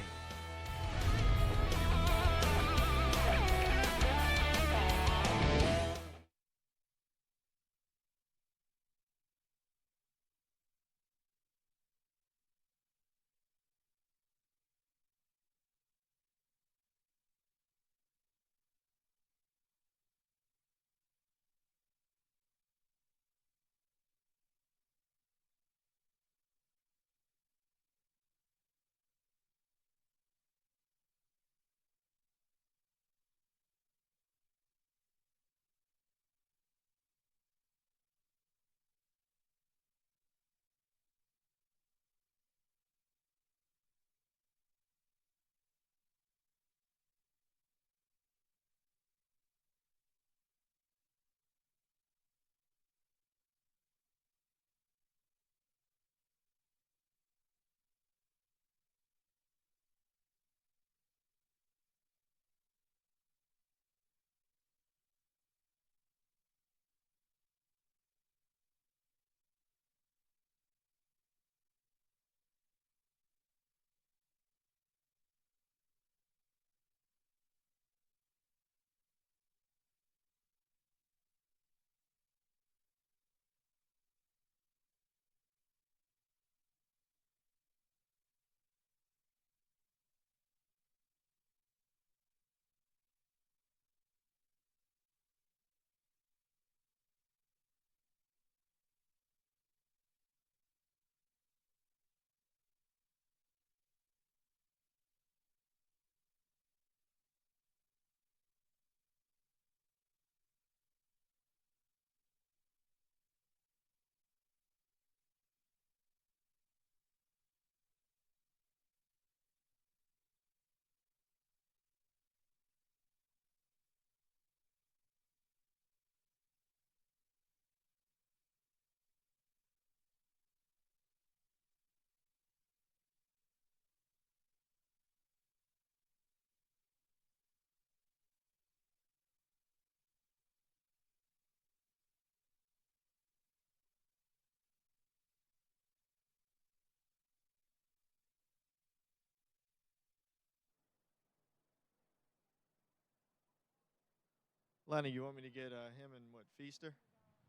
Lenny, you want me to get him and what, Feaster?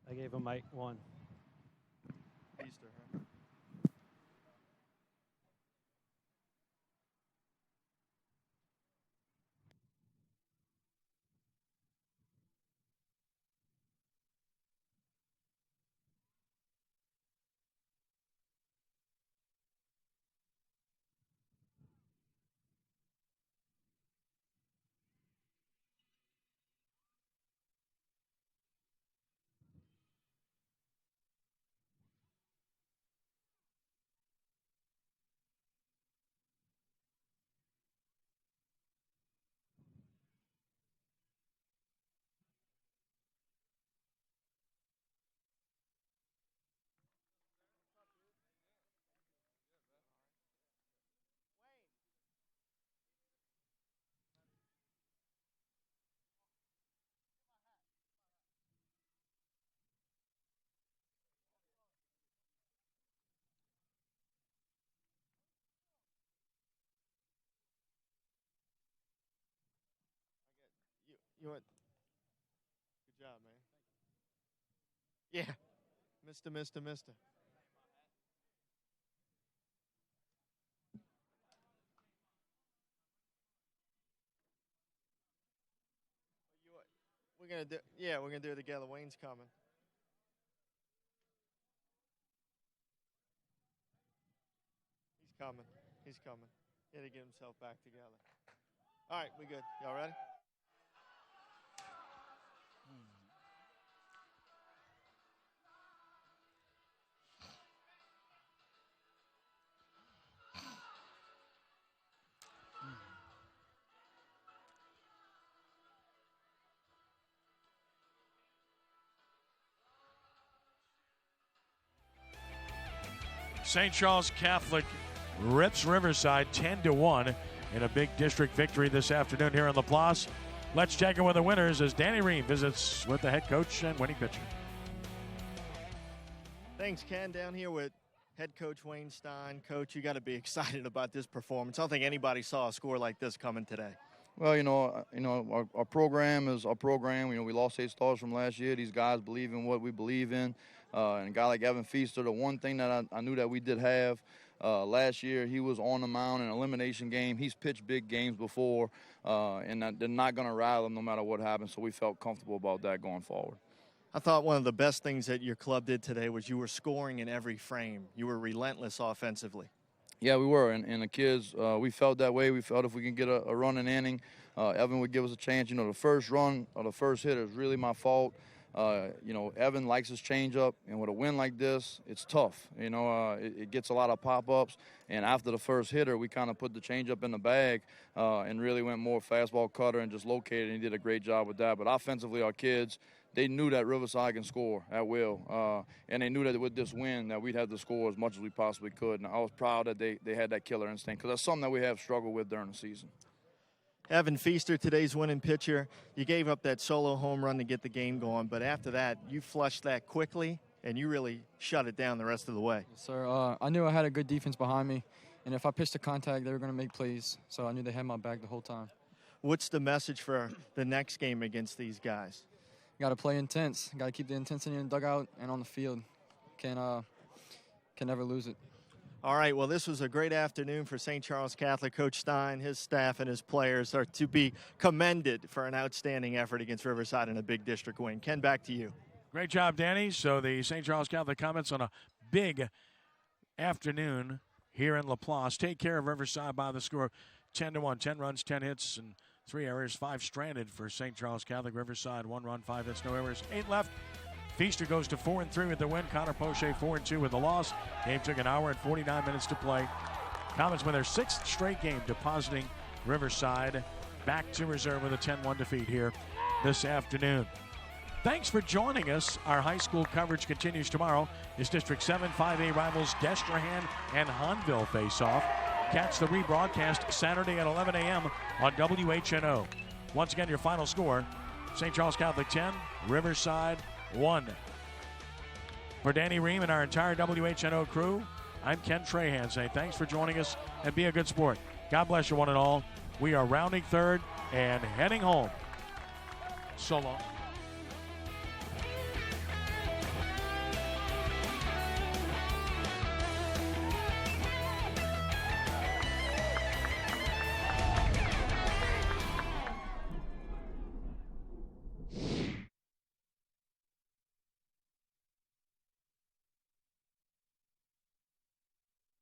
I gave him Mike one. Feaster, huh? You what? Good job, man. Yeah. Mister. We're gonna do. Yeah, we're gonna do it together. Wayne's coming. He's coming. He had to get himself back together. All right, we good. Y'all ready? St. Charles Catholic rips Riverside 10-1 in a big district victory this afternoon here in Laplace. Let's check in with the winners as Danny Ream visits with the head coach and winning pitcher. Thanks, Ken. Down here with head coach Wayne Stein. Coach, you got to be excited about this performance. I don't think anybody saw a score like this coming today. Well, our program is our program. We lost 8 stars from last year. These guys believe in what we believe in. And a guy like Evan Feaster, the one thing that I knew that we did have last year, he was on the mound in an elimination game. He's pitched big games before, and they're not going to rattle him no matter what happens. So we felt comfortable about that going forward. I thought one of the best things that your club did today was you were scoring in every frame. You were relentless offensively. Yeah, we were, and the kids, we felt that way. We felt if we can get a run in inning, Evan would give us a chance. The first run or the first hit is really my fault. Evan likes his changeup, and with a win like this, it's tough. It gets a lot of pop-ups, and after the first hitter, we kind of put the changeup in the bag and really went more fastball cutter and just located, and he did a great job with that. But offensively, our kids, they knew that Riverside can score at will, and they knew that with this win that we'd have to score as much as we possibly could. And I was proud that they had that killer instinct because that's something that we have struggled with during the season. Evan Feaster, today's winning pitcher, you gave up that solo home run to get the game going, but after that, you flushed that quickly, and you really shut it down the rest of the way. Yes, sir. I knew I had a good defense behind me, and if I pitched to contact, they were going to make plays, so I knew they had my back the whole time. What's the message for the next game against these guys? Got to play intense. Got to keep the intensity in the dugout and on the field. Can never lose it. All right, well, this was a great afternoon for St. Charles Catholic. Coach Stein, his staff, and his players are to be commended for an outstanding effort against Riverside in a big district win. Ken, back to you. Great job, Danny. So the St. Charles Catholic comments on a big afternoon here in Laplace. Take care of Riverside by the score 10-1. 10 runs, 10 hits, and 3 errors, 5 stranded for St. Charles Catholic. Riverside, 1 run, 5 hits, no errors, 8 left. Feaster goes to 4-3 with the win. Connor Poche 4-2 with the loss. Game took an hour and 49 minutes to play. Comets win their 6th straight game, depositing Riverside back to reserve with a 10-1 defeat here this afternoon. Thanks for joining us. Our high school coverage continues tomorrow as District 7 5A rivals Destrehan and Hahnville face off. Catch the rebroadcast Saturday at 11 a.m. on WHNO. Once again, your final score, St. Charles Catholic 10, Riverside 1. For Danny Ream and our entire WHNO crew, I'm Ken Trahan saying thanks for joining us and be a good sport. God bless you one and all. We are rounding third and heading home. So long.